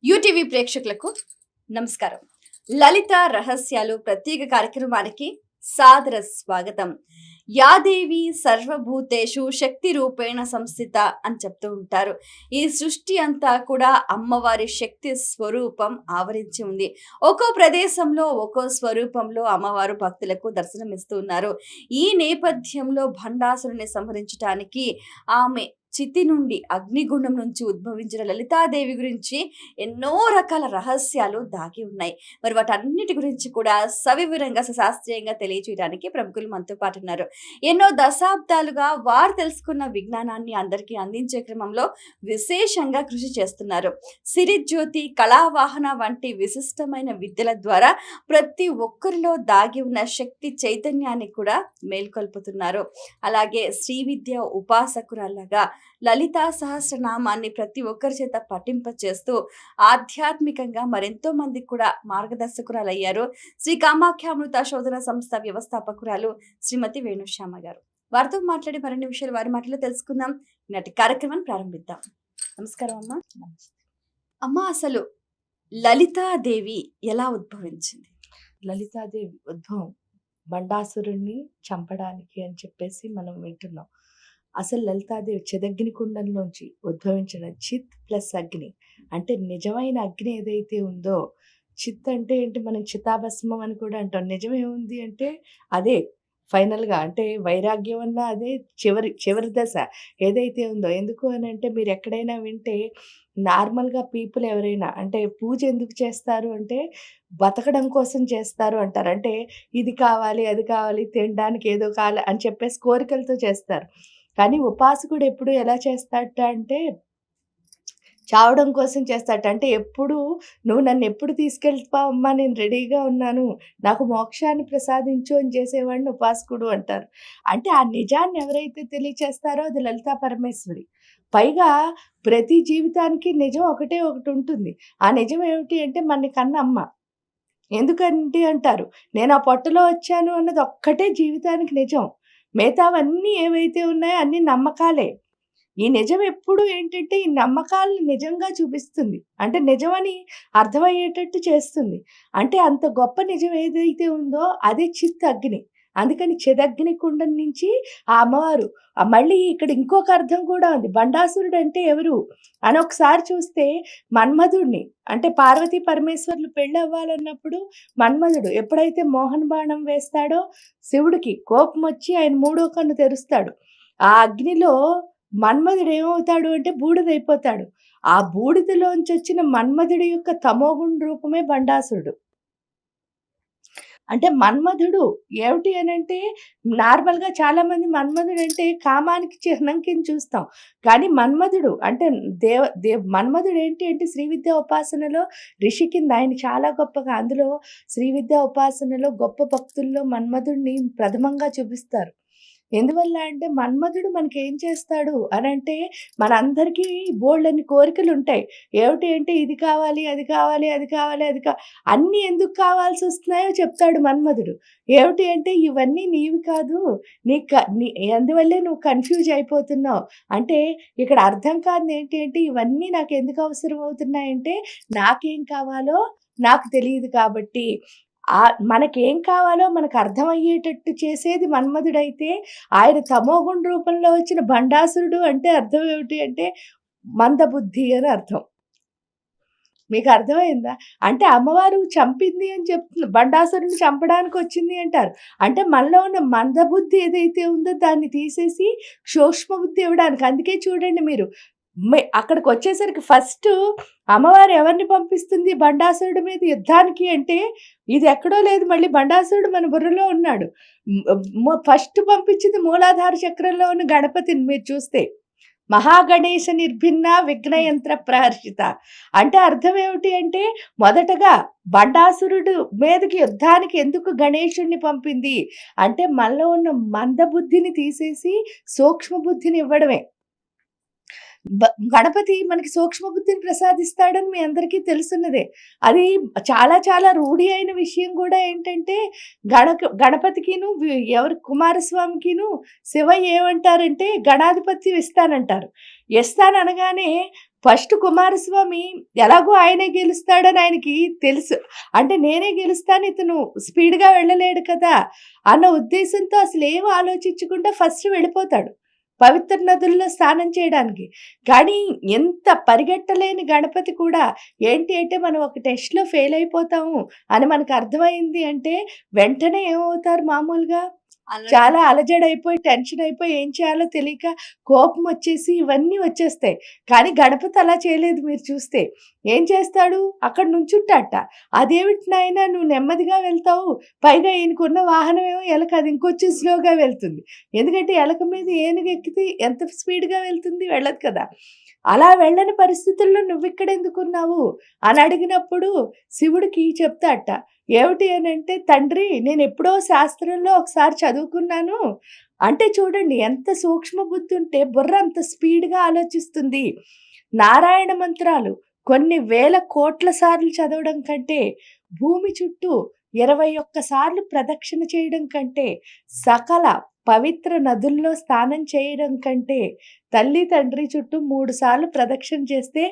UTV ప్రేక్షకులకు నమస్కారం. లలిత రహస్యాలు ప్రత్యేక కార్యక్రమానికి సాదర స్వాగతం. యాదేవి సర్వభూతేషు శక్తి రూపేణ సంస్థిత అని చెప్తూ ఉంటారు. ఈ సృష్టి అంతా కూడా అమ్మవారి శక్తి స్వరూపం ఆవరించి ఉంది. ఒక్కో ప్రదేశంలో ఒక్కో స్వరూపంలో అమ్మవారు భక్తులకు దర్శనమిస్తూ ఉన్నారు. ఈ నేపథ్యంలో భండాసురుని సంహరించడానికి ఆమె చితి నుండి అగ్నిగుండం నుంచి ఉద్భవించిన లలితాదేవి గురించి ఎన్నో రకాల రహస్యాలు దాగి ఉన్నాయి. మరి వాటన్నిటి గురించి కూడా సవివరంగా శాస్త్రీయంగా తెలియజేయడానికి ప్రముఖులు మనతో పాటు ఉన్నారు. ఎన్నో దశాబ్దాలుగా వారు తెలుసుకున్న విజ్ఞానాన్ని అందరికీ అందించే క్రమంలో విశేషంగా కృషి చేస్తున్నారు. సిరిజ్యోతి, కళావాహన వంటి విశిష్టమైన విద్యల ద్వారా ప్రతి ఒక్కరిలో దాగి ఉన్న శక్తి చైతన్యాన్ని కూడా మేల్కొల్పుతున్నారు. అలాగే శ్రీ విద్య ఉపాసకురాలగా లలితా సహస్రనామాన్ని ప్రతి ఒక్కరి చేత పఠింప చేస్తూ ఆధ్యాత్మికంగా మరెంతో మందికి కూడా మార్గదర్శకురాలయ్యారు. శ్రీ కామాఖ్యామృత శోధన సంస్థ వ్యవస్థాపకురాలు శ్రీమతి వేణుశ్యామ గారు. వారితో మాట్లాడి మరిన్ని విషయాలు వారి మాటలో తెలుసుకుందాం. ఈనాటి కార్యక్రమాన్ని ప్రారంభిద్దాం. నమస్కారం అమ్మా. అమ్మా, అసలు లలితాదేవి ఎలా ఉద్భవించింది? లలితాదేవి ఉద్భవం బండాసురుణ్ణి చంపడానికి అని చెప్పేసి మనం వింటున్నాం. అసలు లలితాదేవి చిదగ్ని కుండంలోంచి ఉద్భవించిన చిత్ ప్లస్ అగ్ని, అంటే నిజమైన అగ్ని ఏదైతే ఉందో, చిత్ అంటే ఏంటి, మనం చితాభస్మం అని కూడా అంటాం. నిజమేముంది అంటే అదే ఫైనల్గా, అంటే వైరాగ్యం అన్న అదే చివరి దశ ఏదైతే ఉందో. ఎందుకు అని అంటే మీరు ఎక్కడైనా వింటే నార్మల్గా పీపుల్ ఎవరైనా అంటే పూజ ఎందుకు చేస్తారు అంటే బతకడం కోసం చేస్తారు అంటారు. అంటే ఇది కావాలి అది కావాలి తినడానికి ఏదో కావాలి అని చెప్పేసి కోరికలతో చేస్తారు. కానీ ఉపాసకుడు ఎప్పుడు ఎలా చేస్తాడట అంటే చావడం కోసం చేస్తాడట. అంటే ఎప్పుడు నువ్వు నన్ను ఎప్పుడు తీసుకెళ్తావమ్మా, నేను రెడీగా ఉన్నాను, నాకు మోక్షాన్ని ప్రసాదించు అని చేసేవాడిని ఉపాసకుడు అంటారు. అంటే ఆ నిజాన్ని ఎవరైతే తెలియచేస్తారో అది లలితా పరమేశ్వరి. పైగా ప్రతి జీవితానికి నిజం ఒకటి ఉంటుంది. ఆ నిజం ఏమిటి అంటే మన కన్న అమ్మ. ఎందుకంటే అంటారు, నేను ఆ పొట్టలో వచ్చాను అన్నది ఒక్కటే జీవితానికి నిజం. మిగతావన్నీ ఏవైతే ఉన్నాయో అన్ని నమ్మకాలే. ఈ నిజం ఎప్పుడు ఏంటంటే ఈ నమ్మకాలను నిజంగా చూపిస్తుంది. అంటే నిజమని అర్థమయ్యేటట్టు చేస్తుంది. అంటే అంత గొప్ప నిజం ఏదైతే ఉందో అదే చిత్ అగ్ని. అందుకని చిదగ్ని కుండం నుంచి ఆ అమ్మవారు. మళ్ళీ ఇక్కడ ఇంకొక అర్థం కూడా ఉంది. బండాసురుడు అంటే ఎవరు అని ఒకసారి చూస్తే మన్మధుడిని, అంటే పార్వతీ పరమేశ్వర్లు పెళ్ళి అవ్వాలన్నప్పుడు మన్మధుడు ఎప్పుడైతే మోహన్ బాణం వేస్తాడో శివుడికి కోపం వచ్చి ఆయన మూడో కన్ను తెరుస్తాడు. ఆ అగ్నిలో మన్మధుడు ఏమవుతాడు అంటే బూడిదైపోతాడు. ఆ బూడిదలోంచి వచ్చిన మన్మధుడి యొక్క తమోగుణ రూపమే బండాసురుడు. అంటే మన్మధుడు ఏమిటి అని అంటే నార్మల్గా చాలామంది మన్మధుడు అంటే కామానికి చిహ్నం కింద చూస్తాం. కానీ మన్మధుడు అంటే మన్మధుడు ఏంటి అంటే శ్రీ విద్యా ఉపాసనలో ఋషి కింద ఆయన చాలా గొప్పగా, అందులో శ్రీ విద్యా ఉపాసనలో గొప్ప భక్తుల్లో మన్మధుడిని ప్రథమంగా చూపిస్తారు. ఎందువల్ల అంటే మన్మధుడు మనకి ఏం చేస్తాడు అని అంటే మనందరికీ బోల్డన్ని కోరికలు ఉంటాయి. ఏమిటి అంటే ఇది కావాలి అది కావాలి అది కావాలి అన్నీ ఎందుకు కావాల్సి వస్తున్నాయో చెప్తాడు మన్మధుడు. ఏమిటి అంటే ఇవన్నీ నీవి కాదు, అందువల్లే నువ్వు కన్ఫ్యూజ్ అయిపోతున్నావు. అంటే ఇక్కడ అర్థం కాదు ఏంటి అంటే ఇవన్నీ నాకు ఎందుకు అవసరం అవుతున్నాయంటే నాకేం కావాలో నాకు తెలియదు కాబట్టి. మనకేం కావాలో మనకు అర్థమయ్యేటట్టు చేసేది మన్మధుడైతే, ఆయన తమోగుణ రూపంలో వచ్చిన బండాసురుడు అంటే అర్థం ఏమిటి అంటే మందబుద్ధి అని అర్థం. మీకు అర్థమైందా? అంటే అమ్మవారు చంపింది అని చెప్తుంది, బండాసురుడిని చంపడానికి వచ్చింది అంటారు. అంటే మనలో ఉన్న మందబుద్ధి ఏదైతే ఉందో దాన్ని తీసేసి సూక్ష్మ బుద్ధి ఇవ్వడానికి. అందుకే చూడండి మీరు అక్కడికి వచ్చేసరికి ఫస్ట్ అమ్మవారు ఎవరిని పంపిస్తుంది బండాసురుడి మీద యుద్ధానికి అంటే ఇది ఎక్కడో లేదు, మళ్ళీ బండాసురుడు మన బుర్రలో ఉన్నాడు. ఫస్ట్ పంపించింది మూలాధార చక్రంలో ఉన్న గణపతిని మీరు చూస్తే. మహాగణేశ నిర్భిన్న విఘ్నయంత్ర ప్రహర్షిత అంటే అర్థం ఏమిటి అంటే మొదటగా బండాసురుడు మీదకి యుద్ధానికి ఎందుకు గణేశుడిని పంపింది అంటే మనలో ఉన్న మందబుద్ధిని తీసేసి సూక్ష్మ బుద్ధిని ఇవ్వడమే. గణపతి మనకి సూక్ష్మ బుద్ధిని ప్రసాదిస్తాడని మీ అందరికీ తెలుసున్నదే. అది చాలా చాలా రూఢి అయిన విషయం కూడా ఏంటంటే, గణపతికిను ఎవరు కుమారస్వామికిను శివయ్య ఏమంటారంటే గణాధిపత్యం ఇస్తానంటారు. ఇస్తాననగానే ఫస్ట్ కుమారస్వామి ఎలాగో ఆయనే గెలుస్తాడని ఆయనకి తెలుసు. అంటే నేనే గెలుస్తాను, ఇతను స్పీడ్‌గా వెళ్ళలేడు కదా! అన్న ఉద్దేశంతో అసలేం ఆలోచించకుండా ఫస్ట్ వెళ్ళిపోతాడు పవిత్ర నదుల్లో స్నానం చేయడానికి. కానీ ఎంత పరిగెట్టలేని గణపతి కూడా ఏంటి అంటే మనం ఒక టెస్ట్‌లో ఫెయిల్ అయిపోతాము అని మనకు అర్థమైంది అంటే వెంటనే ఏమవుతారు మామూలుగా? చాలా అలజడైపోయి, టెన్షన్ అయిపోయి ఏం చేయాలో తెలియక కోపం వచ్చేసి ఇవన్నీ వచ్చేస్తాయి. కానీ గణపతి అలా చేయలేదు మీరు చూస్తే. ఏం చేస్తాడు? అక్కడ నుంచుంటాడట. అదేమిటి నాయనా నువ్వు నెమ్మదిగా వెళ్తావు. పైగా ఈయనకున్న వాహనం ఏమో ఎలక, అది ఇంకొంచెం స్లోగా వెళ్తుంది. ఎందుకంటే ఎలక మీద ఏనుగు ఎక్కితే ఎంత స్పీడ్‌గా వెళ్తుంది? వెళ్ళదు కదా! అలా వెళ్ళని పరిస్థితుల్లో నువ్విక్కడెందుకున్నావు అని అడిగినప్పుడు శివుడికి చెప్తాడట. ఏమిటి అనంటే, తండ్రి నేనెప్పుడో శాస్త్రంలో ఒకసారి చదువుకున్నాను. అంటే చూడండి ఎంత సూక్ష్మ బుద్ధి ఉంటే బుర్ర అంత స్పీడ్‌గా ఆలోచిస్తుంది. నారాయణ మంత్రాలు కొన్ని వేల కోట్ల సార్లు చదవడం కంటే, భూమి చుట్టూ 21 సార్లు ప్రదక్షిణ చేయడం కంటే, సకల పవిత్ర నదుల్లో స్నానం చేయడం కంటే, తల్లి, తండ్రి చుట్టూ 3 సార్లు ప్రదక్షిణ చేస్తే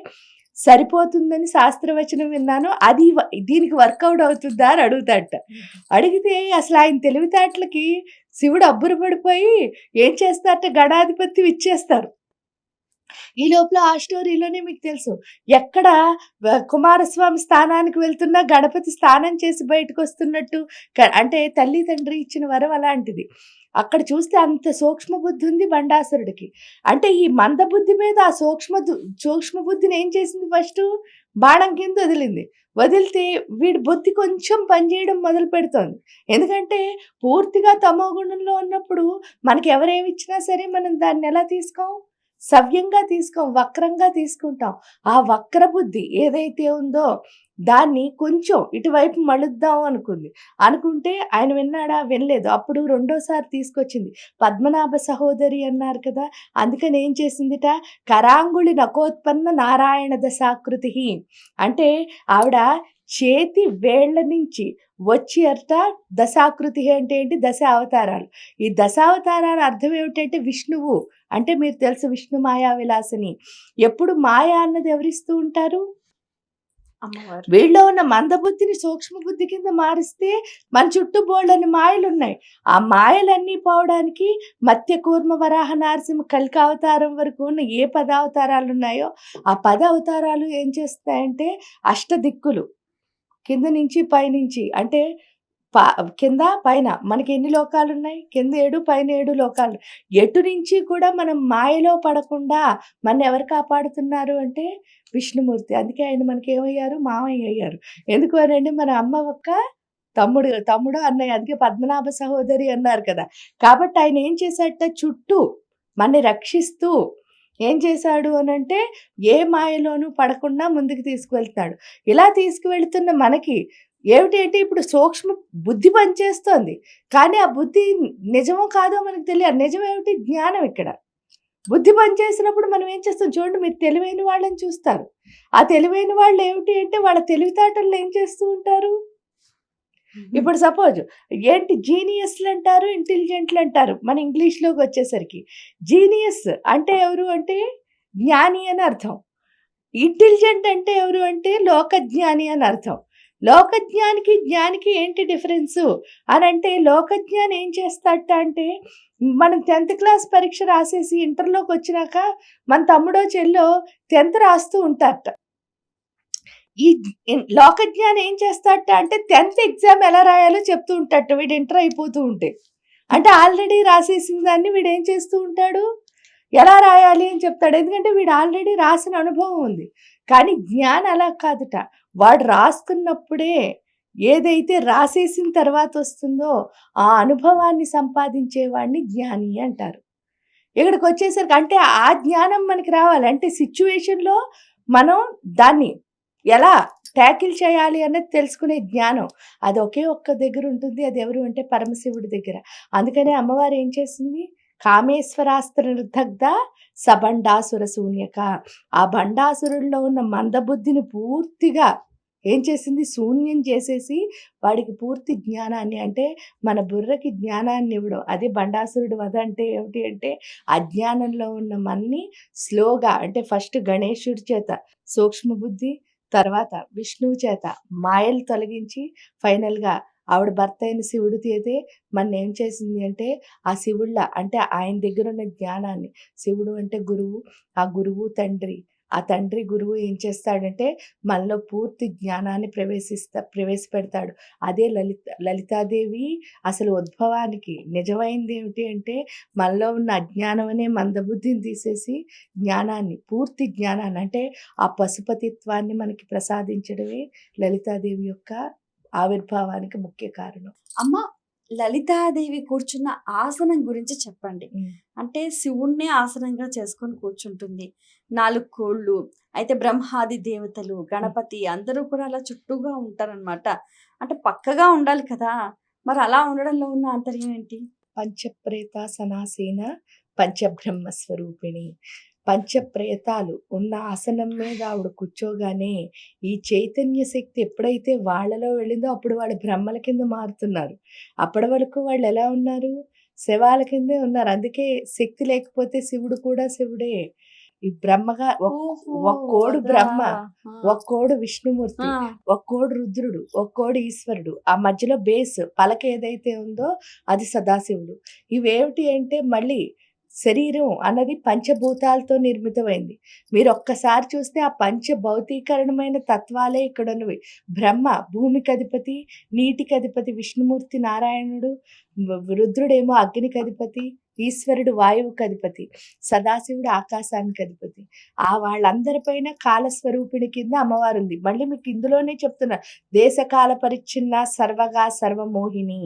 సరిపోతుందని శాస్త్రవచనం విన్నాను. అది దీనికి వర్కౌట్ అవుతుందా అని అడుగుతాడట. అడిగితే అసలు ఆయన తెలివితేటలకి శివుడు అబ్బురపడిపోయి ఏం చేస్తారట గణాధిపత్యం ఇచ్చేస్తారు. ఈ లోపల ఆ స్టోరీలోనే మీకు తెలుసు. ఎక్కడ కుమారస్వామి స్థానానికి వెళ్తున్నా గణపతి స్నానం చేసి బయటకొస్తున్నట్టు అంటే తల్లి, తండ్రి ఇచ్చిన వరం అలాంటిది. అక్కడ చూస్తే అంత సూక్ష్మ బుద్ధి ఉంది బండాసురుడికి. అంటే ఈ మందబుద్ధి మీద ఆ సూక్ష్మ బుద్ధిని ఏం చేసింది ఫస్టు? బాణం కింద వదిలింది. వదిలితే వీడి బుద్ధి కొంచెం పనిచేయడం మొదలుపెడుతోంది. ఎందుకంటే పూర్తిగా తమోగుణంలో ఉన్నప్పుడు మనకి ఎవరేమిచ్చినా సరే మనం దాన్నెలా తీసుకోం? సవ్యంగా తీసుకోం. వక్రంగా తీసుకుంటాం. ఆ వక్ర బుద్ధి ఏదైతే ఉందో దాన్ని కొంచెం ఇటువైపు మలుద్దాం అనుకుంది. అనుకుంటే ఆయన విన్నాడా? వినలేదు. అప్పుడు రెండోసారి తీసుకొచ్చింది. పద్మనాభ సహోదరి అన్నారు కదా! అందుకని ఏం చేసిందిట? కరాంగుళి నకోత్పన్న నారాయణ దశాకృతిః. అంటే ఆవిడ చేతి వేళ్ళ నుంచి వచ్చి దశాకృతి అంటే ఏంటి? దశ అవతారాలు. ఈ దశావతారాల అర్థం ఏమిటంటే విష్ణువు. అంటే మీరు తెలుసు విష్ణు మాయా విలాసిని. ఎప్పుడు మాయ అన్నది ఎవరిస్తూ ఉంటారు? అమ్మవారు. వీళ్ళలో ఉన్న మందబుద్ధిని సూక్ష్మ బుద్ధి కింద మారిస్తే మన చుట్టూ బోల్డన్ని మాయలున్నాయి. ఆ మాయలన్నీ పోవడానికి మత్స్య కూర్మ వరాహ నారసింహ కలికి అవతారం వరకు ఉన్న ఏ 10 అవతారాలున్నాయో ఆ 10 అవతారాలు ఏం చేస్తాయంటే అష్టదిక్కులు కింద నుంచి పైనుంచి అంటే ప కింద, పైన మనకి ఎన్ని లోకాలున్నాయి? కింద 7, పైన 7 లోకాలు. ఎటు నుంచి కూడా మనం మాయలో పడకుండా మననెవరు కాపాడుతున్నారు అంటే విష్ణుమూర్తి. అందుకే ఆయన మనకేమయ్యారు? మామయ్య అయ్యారు. ఎందుకు అనంటే మన అమ్మ ఒక్క తమ్ముడు, అన్నయ్య. అందుకే పద్మనాభ సహోదరి అన్నారు కదా! కాబట్టి ఆయన ఏం చేశాడట చుట్టూ మనని రక్షిస్తూ ఏం చేశాడు అనంటే ఏ మాయలోనూ పడకుండా ముందుకు తీసుకువెళ్తున్నాడు. ఇలా తీసుకువెళ్తున్న మనకి ఏమిటి అంటే ఇప్పుడు సూక్ష్మ బుద్ధి పనిచేస్తోంది. కానీ ఆ బుద్ధి నిజమో కాదో మనకు తెలియాలి. నిజం ఏమిటి? జ్ఞానం ఇక్కడ. బుద్ధి పనిచేసినప్పుడు మనం ఏం చేస్తాం చూడండి మీరు తెలివైన వాళ్ళని చూస్తారు. ఆ తెలివైన వాళ్ళు ఏమిటి అంటే వాళ్ళ తెలివితేటలను ఏం చేస్తూ ఉంటారు? ఇప్పుడు సపోజ్ ఏంటి జీనియస్‌లు అంటారు, ఇంటెలిజెంట్లు అంటారు. మన ఇంగ్లీష్‌లోకి వచ్చేసరికి. జీనియస్ అంటే ఎవరు అంటే జ్ఞాని అని అర్థం. ఇంటెలిజెంట్ అంటే ఎవరు అంటే లోకజ్ఞాని అని అర్థం. లోకజ్ఞానికి, జ్ఞానికి ఏంటి డిఫరెన్సు అనంటే లోకజ్ఞాని ఏం చేస్తాడట అంటే మనం 10థ్ క్లాస్ పరీక్ష రాసేసి ఇంటర్‌లోకొచ్చినాక మన తమ్ముడో, చెల్లో 10థ్ రాస్తూ ఉంటారట. ఈ లోకజ్ఞాని ఏం చేస్తాడట అంటే 10థ్ ఎగ్జామ్ ఎలా రాయాలో చెప్తూ ఉంటాడట వీడు ఇంటర్ అయిపోతూ ఉంటే. అంటే ఆల్రెడీ రాసేసిన దాన్ని వీడేం చేస్తూ ఉంటాడు? ఎలా రాయాలి అని చెప్తాడు. ఎందుకంటే వీడు ఆల్రెడీ రాసిన అనుభవం ఉంది. కానీ జ్ఞాని అలా కాదుట. వాడు రాస్తున్నప్పుడే ఏదైతే రాసేసిన తర్వాత వస్తుందో ఆ అనుభవాన్ని సంపాదించేవాడిని జ్ఞాని అంటారు. ఇక్కడికొచ్చేసరికి అంటే ఆ జ్ఞానం మనకి రావాలి. అంటే సిట్యుయేషన్‌లో మనం దాన్ని ఎలా టాకిల్ చేయాలి అన్నది తెలుసుకునే జ్ఞానం. అది ఒకే ఒక్క దగ్గర ఉంటుంది. అది ఎవరు అంటే పరమశివుడి దగ్గర. అందుకనే అమ్మవారు ఏం చేసింది? కామేశ్వరాస్త్ర నిర్దగ్ధ సబండాసుర శూన్యక. ఆ బండాసురుడిలో ఉన్న మందబుద్ధిని పూర్తిగా ఏం చేసింది? శూన్యం చేసేసి వాడికి పూర్తి జ్ఞానాన్ని, అంటే మన బుర్రకి జ్ఞానాన్ని ఇవ్వడం. అది బండాసురుడి వధ అంటే ఏమిటి అంటే, అజ్ఞానంలో ఉన్న మనని స్లోగా, అంటే ఫస్ట్ గణేశుడి చేత సూక్ష్మ బుద్ధి, తర్వాత విష్ణువు చేత మాయలు తొలగించి ఫైనల్గా ఆవిడ భర్త అయిన శివుడి అయితే మన ఏం చేసింది అంటే, ఆ శివుళ్ళ అంటే ఆయన దగ్గర ఉన్న జ్ఞానాన్ని, శివుడు అంటే గురువు, ఆ గురువు తండ్రి, ఆ తండ్రి గురువు ఏం చేస్తాడంటే మనలో పూర్తి జ్ఞానాన్ని ప్రవేశపెడతాడు. అదే లలితాదేవి అసలు ఉద్భవానికి నిజమైంది ఏమిటి అంటే, మనలో ఉన్న అజ్ఞానం అనే మందబుద్ధిని తీసేసి జ్ఞానాన్ని, పూర్తి జ్ఞానాన్ని, అంటే ఆ పశుపతిత్వాన్ని మనకి ప్రసాదించడమే లలితాదేవి యొక్క ఆవిర్భావానికి ముఖ్య కారణం. అమ్మ, లలితాదేవి కూర్చున్న ఆసనం గురించి చెప్పండి. అంటే శివుణ్ణే ఆసనంగా చేసుకొని కూర్చుంటుంది. 4 కోళ్ళు, అయితే బ్రహ్మాది దేవతలు, గణపతి అందరూ కూడా అలా చుట్టూగా ఉంటారనమాట. అంటే పక్కగా ఉండాలి కదా, మరి అలా ఉండడంలో ఉన్న ఆంతర్యం ఏంటి? పంచప్రేత సనాసేన పంచబ్రహ్మ స్వరూపిణి. పంచప్రేతాలు ఉన్న ఆసనం మీద ఆవిడ కూర్చోగానే ఈ చైతన్య శక్తి ఎప్పుడైతే వాళ్ళలో వెళ్ళిందో అప్పుడు వాళ్ళు బ్రహ్మల కింద మారుతున్నారు. అప్పటి వరకు వాళ్ళు ఎలా ఉన్నారు? శవాల కిందే ఉన్నారు. అందుకే శక్తి లేకపోతే శివుడు కూడా శివుడే. ఈ బ్రహ్మగా ఓహో, ఒక్కోడు అదా. బ్రహ్మ, ఆ, ఒక్కోడు విష్ణుమూర్తి, ఆ, ఒక్కోడు రుద్రుడు, ఒక్కోడు ఈశ్వరుడు. ఆ మధ్యలో బేస్ పలక ఏదైతే ఉందో అది సదాశివుడు. ఇవేమిటి అంటే మళ్ళీ శరీరం అన్నది పంచభూతాలతో నిర్మితమైంది. మీరు ఒక్కసారి చూస్తే ఆ పంచభౌతీకరణమైన తత్వాలే ఇక్కడ ఉన్నవి. బ్రహ్మ భూమికి అధిపతి, నీటికి అధిపతి విష్ణుమూర్తి నారాయణుడు, రుద్రుడేమో అగ్నికి అధిపతి, ఈశ్వరుడు వాయువుకి అధిపతి, సదాశివుడు ఆకాశానికి అధిపతి. ఆ వాళ్ళందరిపైన కాలస్వరూపిణి కింద అమ్మవారు ఉంది. మళ్ళీ మీకు ఇందులోనే చెప్తున్నా, దేశకాల పరిచ్ఛిన్న సర్వగా సర్వమోహిని.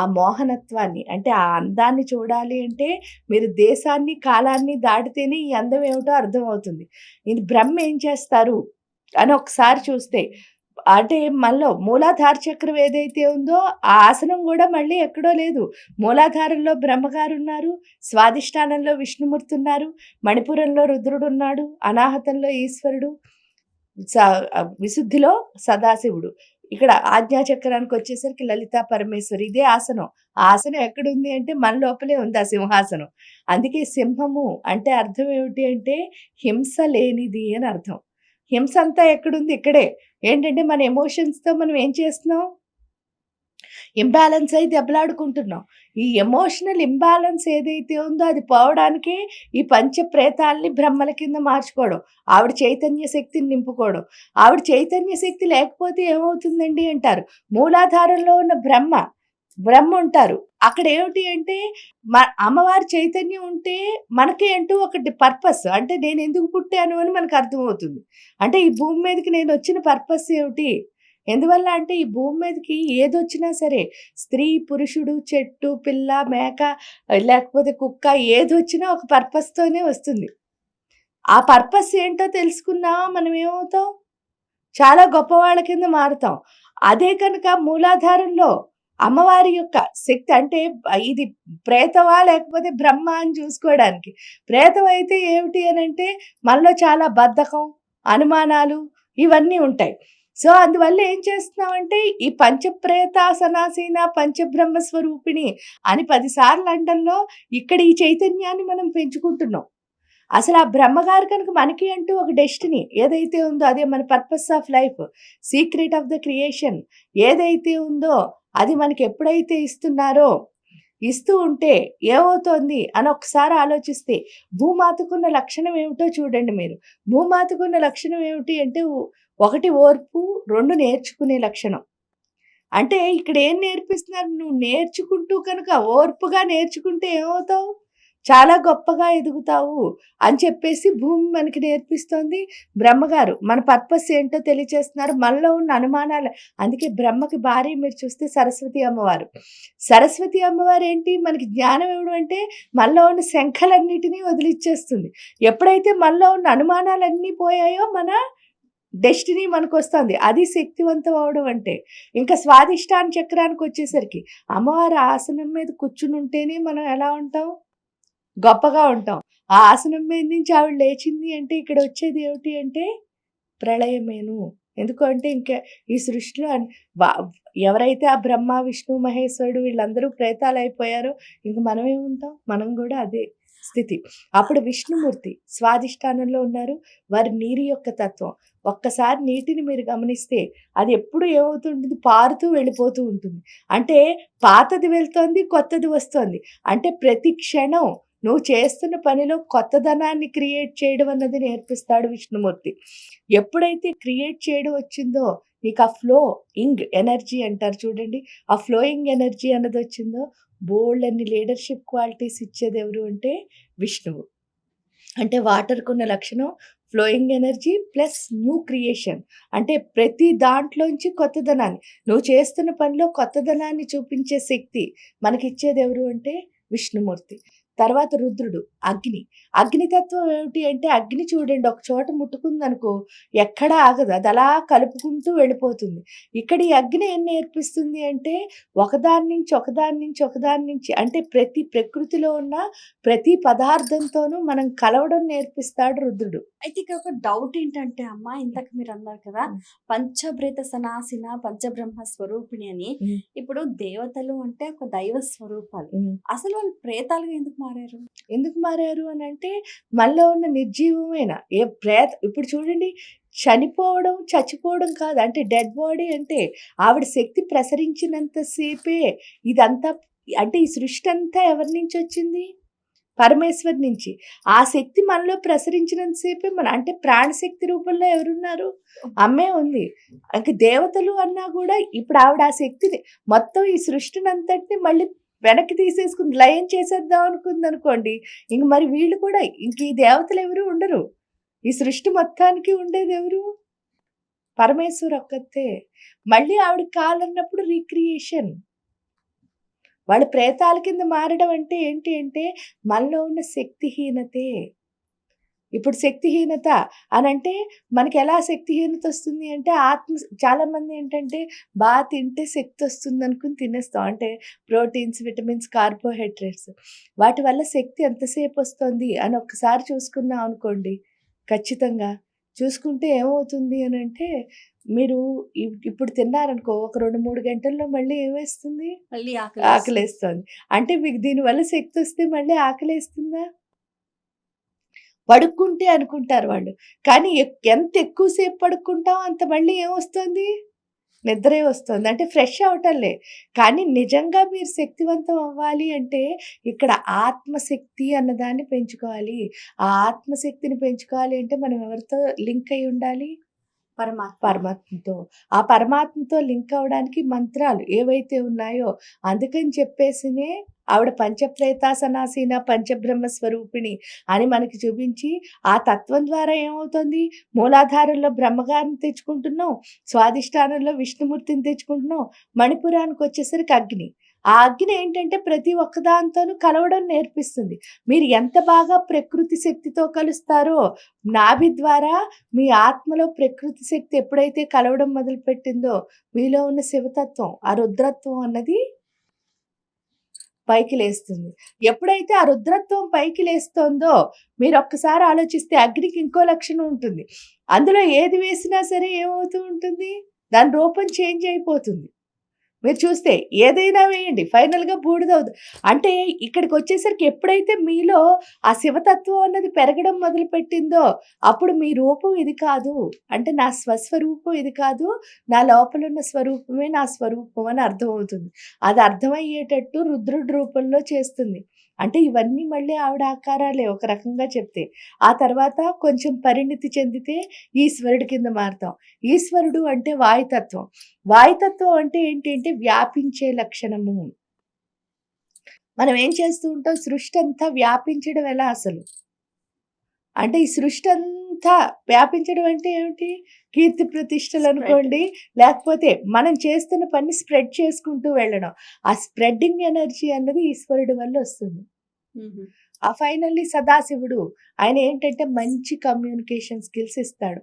ఆ మోహనత్వాన్ని, అంటే ఆ అందాన్ని చూడాలి అంటే మీరు దేశాన్ని కాలాన్ని దాటితేనే ఈ అందం ఏమిటో అర్థమవుతుంది. ఇది బ్రహ్మ ఏం చేస్తారు అని ఒకసారి చూస్తే, అంటే మనలో మూలాధార చక్రం ఏదైతే ఉందో ఆ ఆసనం కూడా మళ్ళీ ఎక్కడో లేదు. మూలాధారంలో బ్రహ్మగారు ఉన్నారు, స్వాధిష్టానంలో విష్ణుమూర్తి ఉన్నారు, మణిపురంలో రుద్రుడు ఉన్నాడు, అనాహతంలో ఈశ్వరుడు, విశుద్ధిలో సదాశివుడు. ఇక్కడ ఆజ్ఞాచక్రానికి వచ్చేసరికి లలితా పరమేశ్వరి. ఇదే ఆసనం. ఆ ఆసనం ఎక్కడుంది అంటే మన లోపలే ఉంది ఆ సింహాసనం. అందుకే సింహము అంటే అర్థం ఏమిటి అంటే హింస లేనిది అని అర్థం. హింస అంతా ఎక్కడుంది? ఇక్కడే. ఏంటంటే మన ఎమోషన్స్తో మనం ఏం చేస్తున్నాం? ఇంబ్యాలెన్స్ అయి దెబ్బలాడుకుంటున్నాం. ఈ ఎమోషనల్ ఇంబ్యాలెన్స్ ఏదైతే ఉందో అది పోవడానికే ఈ పంచప్రేతాల్ని బ్రహ్మల కింద మార్చుకోవడం, ఆవిడ చైతన్య శక్తిని నింపుకోవడం. ఆవిడ చైతన్య శక్తి లేకపోతే ఏమవుతుందండి అంటారు. మూలాధారంలో ఉన్న బ్రహ్మ ఉంటారు. అక్కడ ఏమిటి అంటే అమ్మవారి చైతన్యం ఉంటే మనకి అంటూ ఒకటి పర్పస్, అంటే నేను ఎందుకు పుట్టాను అని మనకు అర్థమవుతుంది. అంటే ఈ భూమి మీదకి నేను వచ్చిన పర్పస్ ఏమిటి? ఎందువల్ల అంటే ఈ భూమి మీదకి ఏదొచ్చినా సరే, స్త్రీ పురుషుడు చెట్టు పిల్ల మేక లేకపోతే కుక్క ఏదొచ్చినా ఒక పర్పస్తోనే వస్తుంది. ఆ పర్పస్ ఏంటో తెలుసుకున్నా మనం ఏమవుతాం? చాలా గొప్పవాళ్ళ కింద మారుతాం. అదే కనుక మూలాధారంలో అమ్మవారి యొక్క శక్తి, అంటే ఇది ప్రేతమా లేకపోతే బ్రహ్మ అని చూసుకోవడానికి. ప్రేతం అయితే ఏమిటి అని అంటే మనలో చాలా బద్ధకం, అనుమానాలు ఇవన్నీ ఉంటాయి. సో అందువల్ల ఏం చేస్తున్నామంటే ఈ పంచప్రేతాసనాసీన పంచబ్రహ్మ స్వరూపిణి అని 10 సార్లు అంటంలో ఇక్కడ ఈ చైతన్యాన్ని మనం పెంచుకుంటున్నాం. అసలు ఆ బ్రహ్మగారు కనుక మనకి అంటూ ఒక డెస్టినీ ఏదైతే ఉందో, అదే మన purpose of life, secret of the creation ఏదైతే ఉందో అది మనకి ఎప్పుడైతే ఇస్తూ ఉంటే ఏమవుతోంది అని ఒకసారి ఆలోచిస్తే, భూమాతకున్న లక్షణం ఏమిటో చూడండి మీరు. భూమాతకున్న లక్షణం ఏమిటి అంటే 1 ఓర్పు, 2 నేర్చుకునే లక్షణం. అంటే ఇక్కడ ఏం నేర్పిస్తున్నారు? నువ్వు నేర్చుకుంటూ కనుక ఓర్పుగా నేర్చుకుంటే ఏమవుతావు? చాలా గొప్పగా ఎదుగుతావు అని చెప్పేసి భూమి మనకి నేర్పిస్తోంది. బ్రహ్మగారు మన పర్పస్ ఏంటో తెలియచేస్తున్నారు. మనలో ఉన్న అనుమానాలు, అందుకే బ్రహ్మకి భార్య మీరు చూస్తే సరస్వతి అమ్మవారు. సరస్వతి అమ్మవారు ఏంటి? మనకి జ్ఞానం ఇవ్వడం అంటే మనలో ఉన్న శంఖలన్నిటినీ వదిలిచ్చేస్తుంది. ఎప్పుడైతే మనలో ఉన్న అనుమానాలన్నీ పోయాయో మన డెస్టినీ మనకు వస్తుంది. అది శక్తివంతం అవడం అంటే. ఇంకా స్వాధిష్టాన చక్రానికి వచ్చేసరికి అమ్మవారి ఆసనం మీద కూర్చుని ఉంటేనే మనం ఎలా ఉంటాం? గొప్పగా ఉంటాం. ఆ ఆసనం మీద నుంచి ఆవిడ లేచింది అంటే ఇక్కడ వచ్చేది ఏమిటి అంటే ప్రళయమేను. ఎందుకు అంటే ఇంక ఈ సృష్టిలో వ ఎవరైతే ఆ బ్రహ్మ, విష్ణు, మహేశ్వరుడు వీళ్ళందరూ ప్రేతాలయిపోయారో ఇంక మనమేముంటాం? మనం గూడా అదే స్థితి. అప్పుడు విష్ణుమూర్తి స్వాధిష్టానంలో ఉన్నారు. వారి నీరు యొక్క తత్వం. ఒక్కసారి నీటిని మీరు గమనిస్తే అది ఎప్పుడు ఏమవుతుంటుంది? పారుతూ వెళ్ళిపోతూ ఉంటుంది. అంటే పాతది వెళ్తోంది, కొత్తది వస్తోంది. అంటే ప్రతి క్షణం నువ్వు చేస్తున్న పనిలో కొత్తదనాన్ని క్రియేట్ చేయడం అన్నది నేర్పిస్తాడు విష్ణుమూర్తి. ఎప్పుడైతే క్రియేట్ చేయడం వచ్చిందో నీకు ఆ ఫ్లోయింగ్ ఎనర్జీ అంటారు చూడండి. ఆ ఫ్లోయింగ్ ఎనర్జీ అన్నది వచ్చిందో బోలెడన్ని లీడర్‌షిప్ క్వాలిటీస్ ఇచ్చేది ఎవరు అంటే విష్ణువు. అంటే వాటర్‌కున్న లక్షణం flowing energy plus new creation. అంటే ప్రతి దాంట్లోంచి కొత్తదనాన్ని నువ్వు చేస్తున్న పనిలో కొత్తదనాన్ని చూపించే శక్తి మనకిచ్చేది ఎవరు అంటే విష్ణుమూర్తి. తర్వాత రుద్రుడు అగ్ని. అగ్నితత్వం ఏమిటి అంటే అగ్ని చూడండి ఒక చోట ముట్టుకుందనుకో ఎక్కడా ఆగదు. అది అలా కలుపుకుంటూ వెళ్ళిపోతుంది. ఇక్కడ ఈ అగ్ని ఏం నేర్పిస్తుంది అంటే ఒకదాని నుంచి, ఒకదాని నుంచి, ఒకదాని నుంచి అంటే ప్రతి ప్రకృతిలో ఉన్న ప్రతి పదార్థంతోనూ మనం కలవడం నేర్పిస్తాడు రుద్రుడు. అయితే ఇక్కడ ఒక డౌట్ ఏంటంటే అమ్మ, ఇందాక మీరు అన్నారు కదా హ్మ్. పంచభృత సనాసిన పంచబ్రహ్మ స్వరూపిణి అని. హ్మ్. ఇప్పుడు దేవతలు అంటే ఒక దైవ స్వరూపాలు. హ్మ్. అసలు వాళ్ళు ప్రేతాలుగా ఎందుకు మారారు? ఎందుకు మారారు అనంటే మనలో ఉన్న నిర్జీవమైన ఇప్పుడు చూడండి చనిపోవడం, చచ్చిపోవడం కాదు. అంటే డెడ్ బాడీ అంటే ఆవిడ శక్తి ప్రసరించినంత సేపే ఇదంతా అంటే ఈ సృష్టి అంతా ఎవరి నుంచొచ్చింది? పరమేశ్వర్ నుంచి. ఆ శక్తి మనలో ప్రసరించినంత సేపే అంటే ప్రాణశక్తి రూపంలో ఎవరున్నారు? అమ్మే ఉంది. ఇంక దేవతలు అన్నా గూడా ఇప్పుడు ఆవిడ ఆ శక్తిని మొత్తం ఈ సృష్టినంతటిని మళ్ళీ వెనక్కి తీసేసుకుంది. లయం చేసేద్దాం అనుకుందనుకోండి. ఇంక మరి వీళ్ళు కూడా ఇంక ఈ దేవతలెవరు ఉండరు. ఈ సృష్టి మొత్తానికి ఉండేదెవరు? పరమేశ్వర్ ఒక్కతే. మళ్ళీ ఆవిడకి కావాలన్నప్పుడు రీక్రియేషన్. వాళ్ళు ప్రేతాల కింద మారడం అంటే ఏంటి అంటే మనలో ఉన్న శక్తిహీనతే. ఇప్పుడు శక్తిహీనత అనంటే మనకెలా శక్తిహీనత వస్తుంది అంటే చాలామంది ఏంటంటే తింటే శక్తి వస్తుందనుకుని తినేస్తాం. అంటే ప్రోటీన్స్, విటమిన్స్, కార్బోహైడ్రేట్స్. వాటి వల్ల శక్తి ఎంతసేపు వస్తుంది అని ఒక్కసారి చూసుకున్నాం అనుకోండి. ఖచ్చితంగా చూసుకుంటే ఏమవుతుంది అనంటే మీరు ఇప్పుడు తిన్నారనుకో ఒక 2, 3 గంటల్లో మళ్ళీ ఏమేస్తుంది? మళ్ళీ ఆకలేస్తోంది. అంటే మీకు దీనివల్ల శక్తొస్తే మళ్ళీ ఆకలేస్తుందా? పడుక్కుంటే అనుకుంటారు వాళ్ళు. కానీ ఎంత ఎక్కువ సేపు పడుకుంటాం అంత మళ్ళీ ఏమొస్తుంది? నిద్రే వస్తుంది. అంటే ఫ్రెష్ అవ్వటంలే. కానీ నిజంగా మీరు శక్తివంతం అవ్వాలి అంటే ఇక్కడ ఆత్మశక్తి అన్నదాన్ని పెంచుకోవాలి. ఆ ఆత్మశక్తిని పెంచుకోవాలి అంటే మనం ఎవరితో లింక్ అయ్యి ఉండాలి? పరమాత్మతో. ఆ పరమాత్మతో లింక్ అవ్వడానికి మంత్రాలు ఏవైతే ఉన్నాయో అందుకని చెప్పేసినే ఆవిడ పంచప్రేతాసనాసీన పంచబ్రహ్మ స్వరూపిణి అని మనకి చూపించి ఆ తత్వం ద్వారా ఏమవుతుంది? మూలాధారంలో బ్రహ్మగారిని తెచ్చుకుంటున్నాం. స్వాధిష్టానంలో విష్ణుమూర్తిని తెచ్చుకుంటున్నాం. మణిపురానికొచ్చేసరికి అగ్ని. ఆ అగ్ని ఏంటంటే ప్రతి ఒక్క దాంతోనూ కలవడం నేర్పిస్తుంది. మీరు ఎంత బాగా ప్రకృతి శక్తితో కలుస్తారో నాభి ద్వారా మీ ఆత్మలో ప్రకృతి శక్తి ఎప్పుడైతే కలవడం మొదలుపెట్టిందో మీలో ఉన్న శివతత్వం, ఆ రుద్రత్వం అన్నది పైకి లేస్తుంది. ఎప్పుడైతే ఆ రుద్రత్వం పైకి లేస్తోందో మీరొక్కసారి ఆలోచిస్తే అగ్నికి ఇంకో లక్షణం ఉంటుంది. అందులో ఏది వేసినా సరే ఏమవుతూ ఉంటుంది? దాని రూపం చేంజ్ అయిపోతుంది. మీరు చూస్తే ఏదైనా వేయండి ఫైనల్‌గా బూడిదవుతుంది. అంటే ఇక్కడికొచ్చేసరికి ఎప్పుడైతే మీలో ఆ శివతత్వం అన్నది పెరగడం మొదలుపెట్టిందో, అప్పుడు మీ రూపం ఇది కాదు. అంటే నా స్వస్వరూపం ఇది కాదు. నా లోపలున్న స్వరూపమే నా స్వరూపం అని అర్థమవుతుంది. అది అర్థమయ్యేటట్టు రుద్రుడి రూపంలో చేస్తుంది. అంటే ఇవన్నీ మళ్ళీ ఆవిడ ఆకారాలే ఒక రకంగా చెప్తే. ఆ తర్వాత కొంచెం పరిణితి చెందితే ఈశ్వరుడి కింద మారతాం. ఈశ్వరుడు అంటే వాయుతత్వం. వాయుతత్వం అంటే ఏంటి అంటే వ్యాపించే లక్షణము. మనం ఏం చేస్తూ ఉంటాం? సృష్టి అంతా వ్యాపించడం ఎలా అసలు? అంటే ఈ సృష్టి అంతా వ్యాపించడం అంటే ఏమిటి? కీర్తి ప్రతిష్టలు అనుకోండి. లేకపోతే మనం చేస్తున్న పని స్ప్రెడ్ చేసుకుంటూ వెళ్ళడం. ఆ స్ప్రెడ్డింగ్ ఎనర్జీ అన్నది ఈశ్వరుడి వల్ల వస్తుంది. ఆ ఫైనల్లీ సదాశివుడు ఆయన ఏంటంటే మంచి కమ్యూనికేషన్ స్కిల్స్ ఇస్తాడు.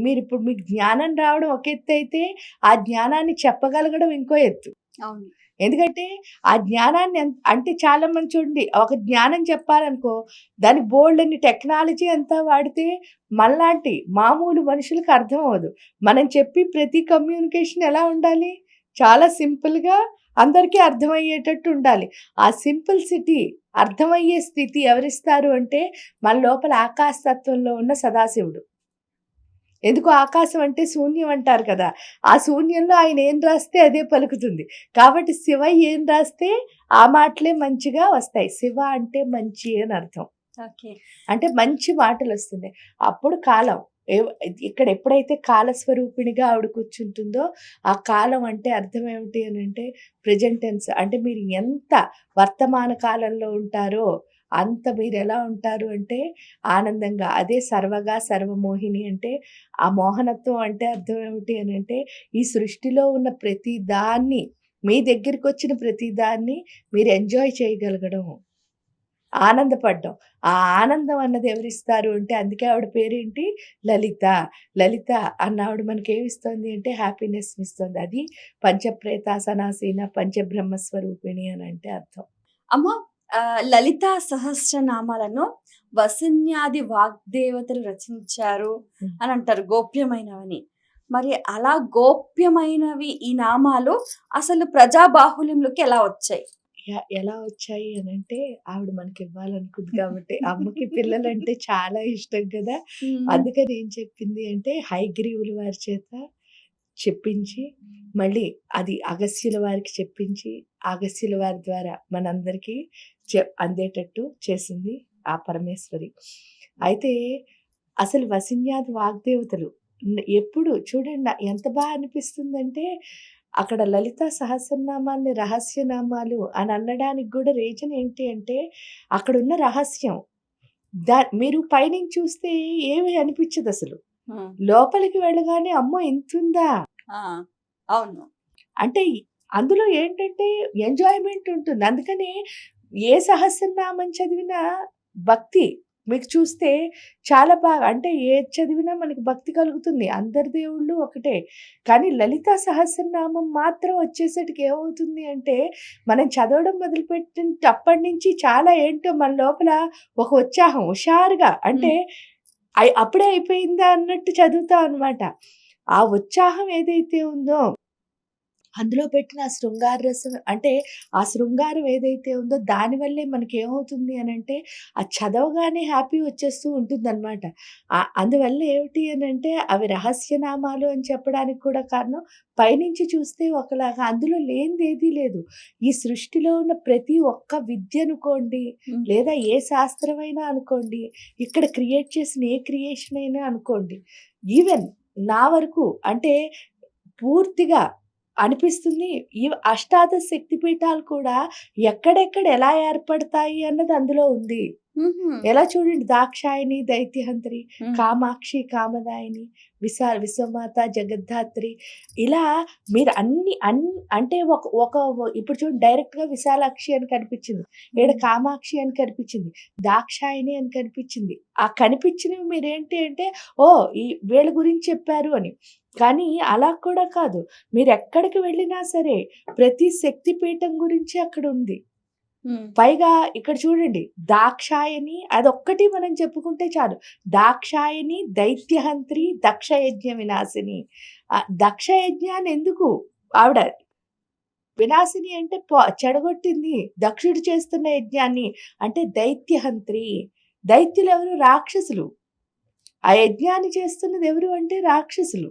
మీరిప్పుడు మీకు జ్ఞానం రావడం ఒక ఎత్తు అయితే, ఆ జ్ఞానాన్ని చెప్పగలగడం ఇంకో ఎత్తు. అవును. ఎందుకంటే ఆ జ్ఞానాన్ని అంటే చాలా మంది చూడండి ఒక జ్ఞానం చెప్పాలనుకో దానికి బోల్డన్ని టెక్నాలజీ అంతా వాడితే మనలాంటి మామూలు మనుషులకు అర్థం అవ్వదు. మనం చెప్పి ప్రతి కమ్యూనికేషన్ ఎలా ఉండాలి? చాలా సింపుల్‌గా అందరికీ అర్థమయ్యేటట్టు ఉండాలి. ఆ సింప్లిసిటీ అర్థమయ్యే స్థితి ఎవరిస్తారు అంటే మన లోపల ఆకాశ తత్వంలో ఉన్న సదాశివుడు. ఎందుకు ఆకాశం అంటే శూన్యం అంటారు కదా! ఆ శూన్యంలో ఆయన ఏం రాస్తే అదే పలుకుతుంది. కాబట్టి శివ ఏం రాస్తే ఆ మాటలే మంచిగా వస్తాయి. శివ అంటే మంచి అని అర్థం. ఓకే. అంటే మంచి మాటలొస్తున్నాయి. అప్పుడు కాలం. ఏవ్ ఇక్కడ ఎప్పుడైతే కాలస్వరూపిణిగా ఆవిడ కూర్చుంటుందో, ఆ కాలం అంటే అర్థం ఏమిటి అనంటే ప్రెజెంట్ టెన్స్. అంటే మీరు ఎంత వర్తమాన కాలంలో ఉంటారో, అంత మీరెలా ఉంటారు అంటే ఆనందంగా. అదే సర్వగా సర్వమోహిని అంటే, ఆ మోహనత్వం అంటే అర్థం ఏమిటి అనంటే, ఈ సృష్టిలో ఉన్న ప్రతి దాన్ని, మీ దగ్గరికొచ్చిన ప్రతి దాన్ని మీరు ఎంజాయ్ చేయగలగడం. ఆనందపడ్డం. ఆ ఆనందం అన్నది ఎవరిస్తారు అంటే అందుకే ఆవిడ పేరేంటి లలిత. లలిత అన్న ఆవిడ మనకేమిస్తుంది అంటే హ్యాపీనెస్‌నిస్తుంది. అది పంచప్రేతాసనాసీన పంచబ్రహ్మ స్వరూపిణి అనంటే అర్థం. అమ్మ, లలితా సహస్రనామాలను వసిన్యాది వాగ్దేవతలు రచించారు హ్మ్. అని అంటారు గోప్యమైనవని. మరి అలా గోప్యమైనవి ఈ నామాలు అసలు ప్రజా బాహుళ్యంలోకి ఎలా వచ్చాయి? ఎలా వచ్చాయి అనంటే ఆవిడ మనకివ్వాలనుకుంది కాబట్టి. అమ్మకి పిల్లలంటే చాలా ఇష్టం కదా! హ్మ్. అందుకని ఏం చెప్పింది అంటే హయగ్రీవుల వారి చేత చెప్పించి, మళ్ళీ అది అగస్త్యుల వారికి చెప్పించి, అగస్త్యుల వారి ద్వారా మనందరికీ అందేటట్టు చేసింది ఆ పరమేశ్వరి. అయితే అసలు వసిన్యాది వాగ్దేవతలు ఎప్పుడు చూడండి ఎంత అనిపిస్తుందంటే, అక్కడ లలితా సహస్రనామాల్ని రహస్యనామాలు అని అనడానికి గూడా రీజన్ ఏంటి అంటే, అక్కడున్న రహస్యం. మీరు పైనుంచి చూస్తే ఏమి అనిపించదసలు. హ్మ్. లోపలికి వెళ్ళగానే అమ్మో! ఇంతుందా? ఆ! అవును. అంటే అందులో ఏంటంటే ఎంజాయ్‌మెంట్ ఉంటుంది. అందుకనే ఏ సహస్రనామం చదివినా భక్తి. మీకు చూస్తే చాలా బాగా అంటే ఏది చదివినా మనకి భక్తి కలుగుతుంది. అందరి దేవుళ్ళు ఒకటే. కానీ లలితా సహస్రనామం మాత్రం వచ్చేసటికి ఏమవుతుంది అంటే, మనం చదవడం మొదలుపెట్టినప్పటి నుంచి చాలా ఏంటో మన లోపల ఒక ఉత్సాహం హుషారుగా అంటే హ్మ్. అప్పుడే అయిపోయిందా అన్నట్టు చదువుతాం అనమాట. ఆ ఉత్సాహం ఏదైతే ఉందో అందులో పెట్టిన ఆ శృంగార రసం అంటే, ఆ శృంగారం ఏదైతే ఉందో దానివల్లే మనకేమవుతుంది అనంటే, అది చదవగానే హ్యాపీ వచ్చేస్తూ ఉంటుందనమాట. అందువల్ల ఏమిటి అనంటే, అవి రహస్యనామాలు అని చెప్పడానికి కూడా కారణం, పైనుంచి చూస్తే ఒకలాగా, అందులో లేనిదేదీ లేదు. ఈ సృష్టిలో ఉన్న ప్రతి ఒక్క విద్య అనుకోండి, హ్మ్. లేదా ఏ శాస్త్రమైనా అనుకోండి, ఇక్కడ క్రియేట్ చేసిన ఏ క్రియేషన్ అయినా అనుకోండి, ఈవెన్ నా వరకు అంటే పూర్తిగా అనిపిస్తుంది. ఈ అష్టాదశ శక్తి పీఠాలు కూడా ఎక్కడెక్కడ ఎలా ఏర్పడతాయి అన్నది అందులో ఉంది. హుహు. ఎలా చూడండి దాక్షాయణి, దైత్యహంత్రి, హ్మ్. కామాక్షి, కామదాయిని, విశ్వమాత, జగద్ధాత్రి ఇలా మీరు అంటే ఒక ఒక ఇప్పుడు చూడండి డైరెక్ట్‌గా విశాలాక్షి అని కనిపించింది. ఈడ హ్మ్. కామాక్షి అని కనిపించింది. దాక్షాయణి అని కనిపించింది. ఆ కనిపించినవి మీరేంటి అంటే ఓహ్! వీళ్ళ గురించి చెప్పారు అని. కానీ అలా కూడా కాదు. మీరెక్కడికి వెళ్ళినా సరే ప్రతి శక్తి పీఠం గురించి అక్కడుంది. హ్మ్. పైగా ఇక్కడ చూడండి దాక్షాయని అదొక్కటి మనం చెప్పుకుంటే చాలు. దాక్షాయని, దైత్యహంత్రి, దక్షయజ్ఞ వినాశిని. దక్షయజ్ఞాన్ని ఎందుకు ఆవిడ వినాశిని అంటే చెడగొట్టింది. దక్షుడు చేస్తున్న యజ్ఞాన్ని అంటే దైత్యహంత్రి. దైత్యులెవరు? రాక్షసులు. ఆ యజ్ఞాన్ని చేస్తున్నది ఎవరు అంటే రాక్షసులు.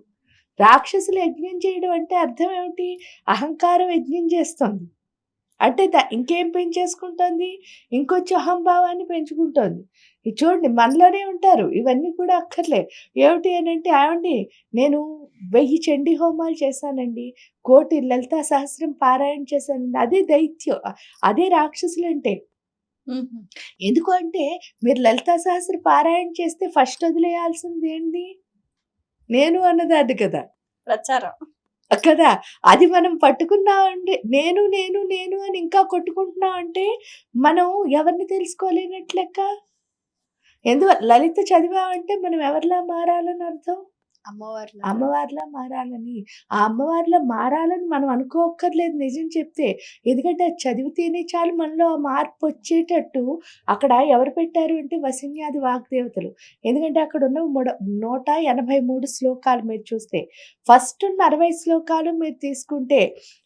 రాక్షసులు యజ్ఞం చేయడం అంటే అర్థం ఏమిటి? అహంకారం యజ్ఞం చేస్తోంది. అంటే ఇంకేం పెంచేసుకుంటోంది? ఇంకొంచెం అహంభావాన్ని పెంచుకుంటోంది. ఇది చూడండి మనలోనే ఉంటారు. ఇవన్నీ కూడా అక్కర్లే. ఏమిటి అనంటే, "ఏవండీ నేను 1000 చండీ హోమాలు చేశానండి. 1,000,000 లలితా సహస్రం పారాయణ చేశానండి." అదే దైత్యం. అదే రాక్షసులంటే. హుహు. ఎందుకు అంటే, మీరు లలితా సహస్ర పారాయణ చేస్తే ఫస్ట్ వదిలేయాల్సింది ఏంది? నేను అన్నదాన్ని కదా! ప్రచారం. కదా! అది మనం పట్టుకున్నామంటే నేను, నేను, నేను అని ఇంకా కొట్టుకుంటున్నామంటే, మనం ఎవరిని తెలుసుకోలేనట్టు లెక్క. లలిత చదివామంటే మనం ఎవరిలా మారాలని అర్థం? అమ్మవార్ల అమ్మవారిలా మారాలని. ఆ అమ్మవారిలా మారాలని మనం అనుకోక్కర్లేదు నిజం చెప్తే. ఎందుకంటే అది చదివితేనే చాలు మనలో ఆ మార్పొచ్చేటట్టు అక్కడ ఎవరు పెట్టారు అంటే వసిన్యాది వాగ్దేవతలు. ఎందుకంటే అక్కడున్న 183 శ్లోకాలు మీరు చూస్తే. ఫస్ట్ ఉన్న 60 శ్లోకాలు మీరు తీసుకుంటే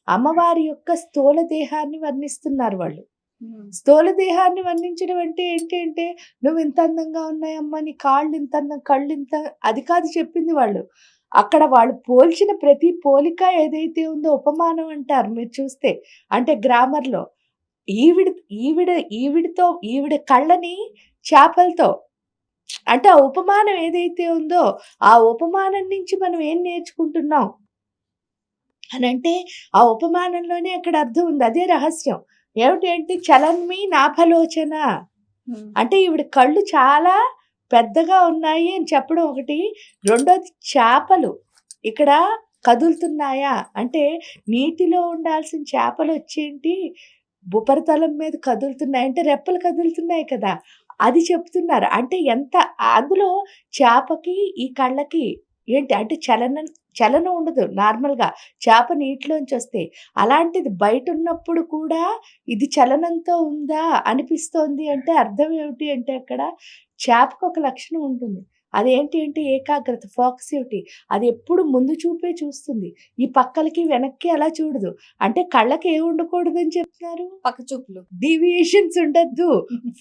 అమ్మవారి యొక్క స్థూల దేహాన్ని వర్ణిస్తున్నారు వాళ్ళు. స్థూల దేహాన్ని వర్ణించడం అంటే ఏంటి అంటే, "నువ్వింత అందంగా ఉన్నాయమ్మా, నీ కాళ్ళు ఇంత అందం, కళ్ళింత" అది కాదు చెప్పింది వాళ్ళు. అక్కడ వాళ్ళు పోల్చిన ప్రతి పోలిక ఏదైతే ఉందో ఉపమానం అంటారు మీరు చూస్తే. అంటే గ్రామర్‌లో. ఈవిడ ఈవిడ ఈవిడ కళ్ళని చేపలతో అంటే ఆ ఉపమానం ఏదైతే ఉందో, ఆ ఉపమానం నుంచి మనం ఏం నేర్చుకుంటున్నాం అనంటే, ఆ ఉపమానంలోనే అక్కడ అర్థం ఉంది. అదే రహస్యం. ఏమిటి అంటే చలన్మి నాభలోచన. అంటే ఈవిడ కళ్ళు చాలా పెద్దగా ఉన్నాయి అని చెప్పడం ఒకటి. రెండోది చేపలు ఇక్కడ కదులుతున్నాయా? అంటే నీటిలో ఉండాల్సిన చేపలొచ్చేంటి ఉపరితలం మీద కదులుతున్నాయి. అంటే రెప్పలు కదులుతున్నాయి కదా! అది చెప్తున్నారు. అంటే ఎంత అందులో చేపకి, ఈ కళ్ళకి ఏంటి అంటే చలనం ఉండదు నార్మల్‌గా. చేప నీటిలోంచొస్తే. అలాంటిది బయటున్నప్పుడు కూడా ఇది చలనంతో ఉందా అనిపిస్తోంది అంటే అర్థం ఏమిటి అంటే అక్కడ చేపకొక లక్షణం ఉంటుంది. అదేంటి అంటే ఏకాగ్రత, ఫోకసివిటీ. అది ఎప్పుడు ముందు చూపే చూస్తుంది. ఈ పక్కలకి, వెనక్కి అలా చూడదు. అంటే కళ్ళకి ఏం ఉండకూడదని చెప్తున్నారు? పక్క చూపులు. డీవియేషన్స్ ఉండొద్దు.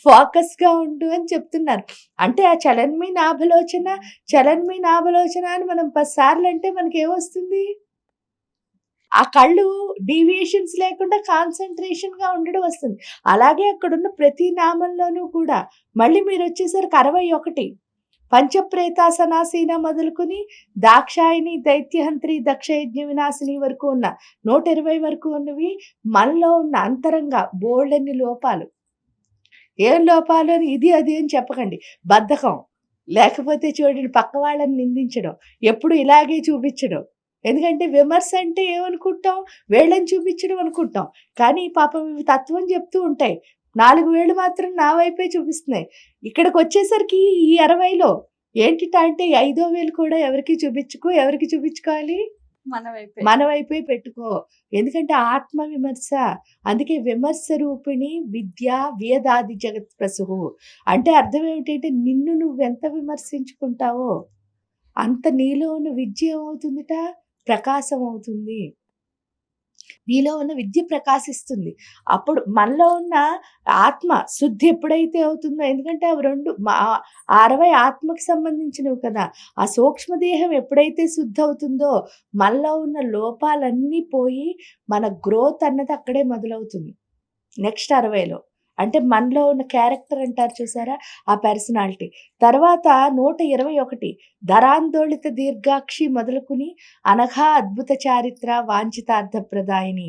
ఫోకస్‌గా ఉండు అని చెప్తున్నారు. అంటే ఆ చలన్మి నాభలోచన అని మనం 10 సార్లంటే మనకేమొస్తుంది? ఆ కళ్ళు డీవియేషన్స్ లేకుండా కాన్సంట్రేషన్‌గా ఉండడం వస్తుంది. అలాగే అక్కడున్న ప్రతి నామంలోనూ కూడా మళ్ళీ మీరొచ్చేసరికి 61 పంచప్రేతాసనాసీన మొదలుకొని దాక్షాయిని, దైత్యహంత్రి, దక్షయజ్ఞ వినాశిని వరకు ఉన్న 120 వరకు ఉన్నవి మనలో ఉన్న అంతరంగ బోలెడన్ని లోపాలు. ఏం లోపాలు అని ఇది, అది అని చెప్పకండి. బద్ధకం. లేకపోతే చూడండి పక్క వాళ్ళని నిందించడం. ఎప్పుడు ఇలాగే చూపిచ్చడం. ఎందుకంటే విమర్శ అంటే ఏమనుకుంటాం? వేళ్ళని చూపిచ్చడం అనుకుంటాం. కానీ పాపం ఇవి తత్వం చెప్తూ ఉంటాయి. 4 వేళ్ళు మాత్రం నా వైపే చూపిస్తున్నాయి. ఇక్కడికొచ్చేసరికి ఈ 60లో ఏంటిట అంటే ఈ ఐదో వేలు కూడా ఎవరికీ చూపిచ్చకు. ఎవరికి చూపిచ్చుకోవాలి? మన వైపే. మన వైపే పెట్టుకో. ఎందుకంటే ఆత్మ విమర్శ. అందుకే విమర్శ రూపిణి విద్య వియదాది జగత్ ప్రసుహు. అంటే అర్థం ఏమిటంటే నిన్ను నువ్వెంత విమర్శించుకుంటావో అంత నీలో ఉన్న విద్య ఏమవుతుందిట? ప్రకాశం అవుతుంది. నీలో ఉన్న విద్య ప్రకాశిస్తుంది. అప్పుడు మనలో ఉన్న ఆత్మ శుద్ధి ఎప్పుడైతే అవుతుందో ఎందుకంటే అవి 2 ఆ 60 ఆత్మకి సంబంధించినవి కదా! ఆ సూక్ష్మదేహం ఎప్పుడైతే శుద్ధవుతుందో మనలో ఉన్న లోపాలన్నీ పోయి మన గ్రోత్ అన్నది అక్కడే మొదలవుతుంది. నెక్స్ట్ 60లో. అంటే మనలో ఉన్న క్యారెక్టర్ అంటారు చూసారా? ఆ పర్సనాలిటీ. తర్వాత 121 ధరాందోళిత దీర్ఘాక్షి మొదలుకొని అనఘా అద్భుత చారిత్ర వాంఛితార్థప్రదాయిని.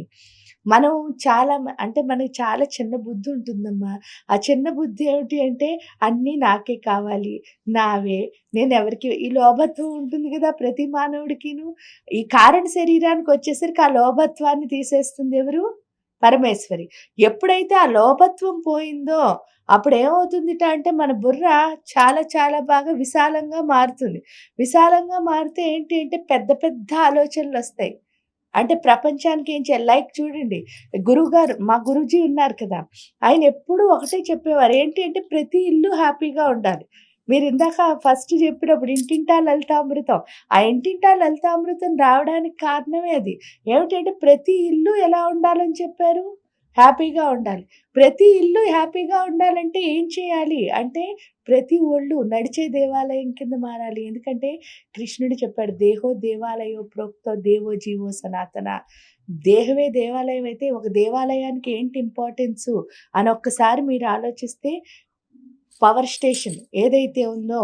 మనం చాలా అంటే మనకి చాలా చిన్న బుద్ధి ఉంటుందమ్మా. ఆ చిన్న బుద్ధి ఏమిటి అంటే అన్నీ నాకే కావాలి, నావే, నేనెవరికి ఈ లోభత్వం ఉంటుంది గదా! ప్రతి మానవుడికిను. ఈ కారణ శరీరానికొచ్చేసరికి ఆ లోభత్వాన్ని తీసేస్తుంది ఎవరు? పరమేశ్వరి. ఎప్పుడైతే ఆ లోభత్వం పోయిందో అప్పుడేమవుతుందిట అంటే మన బుర్ర చాలా చాలా బాగా విశాలంగా మారుతుంది. విశాలంగా మారితే ఏంటి అంటే పెద్ద పెద్ద ఆలోచనలొస్తాయి. అంటే ప్రపంచానికి ఏం చేయాలి లైక్ చూడండి గురువుగారు మా గురూజీ ఉన్నారు కదా! ఆయన ఎప్పుడూ ఒకటే చెప్పేవారు. ఏంటి అంటే ప్రతి ఇల్లు హ్యాపీగా ఉండాలి. మీరు ఇందాక ఫస్ట్ చెప్పినప్పుడు ఇంటింటా లలితామృతం. ఆ ఇంటింటా లలితామృతం రావడానికి కారణమే అది. ఏమిటంటే ప్రతి ఇల్లు ఎలా ఉండాలని చెప్పారు? హ్యాపీగా ఉండాలి. ప్రతి ఇల్లు హ్యాపీగా ఉండాలంటే ఏం చేయాలి? అంటే ప్రతి ఒళ్ళు నడిచే దేవాలయం కింద మారాలి. ఎందుకంటే కృష్ణుడు చెప్పాడు. దేహో దేవాలయో ప్రోక్తో దేవో జీవో సనాతన. దేహమే దేవాలయం అయితే ఒక దేవాలయానికి ఏంటి ఇంపార్టెన్సు అని ఒక్కసారి మీరు ఆలోచిస్తే పవర్ స్టేషన్ ఏదైతే ఉందో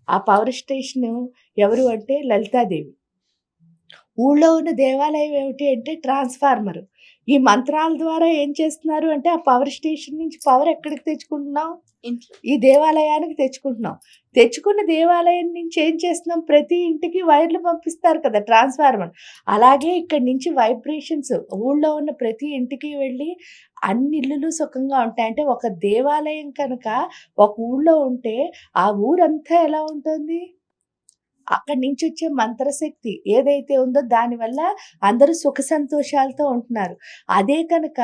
ఆ పవర్ స్టేషను ఎవరు అంటే లలితాదేవి. ఊళ్ళో ఉన్న దేవాలయం ఏమిటి అంటే ట్రాన్స్‌ఫార్మర్. ఈ మంత్రాల ద్వారా ఏం చేస్తున్నారు అంటే ఆ పవర్ స్టేషన్ నుంచి పవర్ ఎక్కడికి తెచ్చుకుంటున్నాం? ఇంట్లో. ఈ దేవాలయానికి తెచ్చుకుంటున్నాం. తెచ్చుకున్న దేవాలయం నుంచి ఏం చేస్తున్నాం? ప్రతి ఇంటికి వైర్లు పంపిస్తారు కదా! ట్రాన్స్‌ఫార్మర్. అలాగే ఇక్కడి నుంచి వైబ్రేషన్స్ ఊళ్ళో ఉన్న ప్రతి ఇంటికి వెళ్ళి అన్ని ఇల్లులు సుఖంగా ఉంటాయి. అంటే ఒక దేవాలయం కనుక ఒక ఊళ్ళో ఉంటే ఆ ఊరంతా ఎలా ఉంటుంది? అక్కడి నుంచి వచ్చే మంత్రశక్తి ఏదైతే ఉందో దానివల్ల అందరూ సుఖ సంతోషాలతో ఉంటున్నారు. అదే కనుక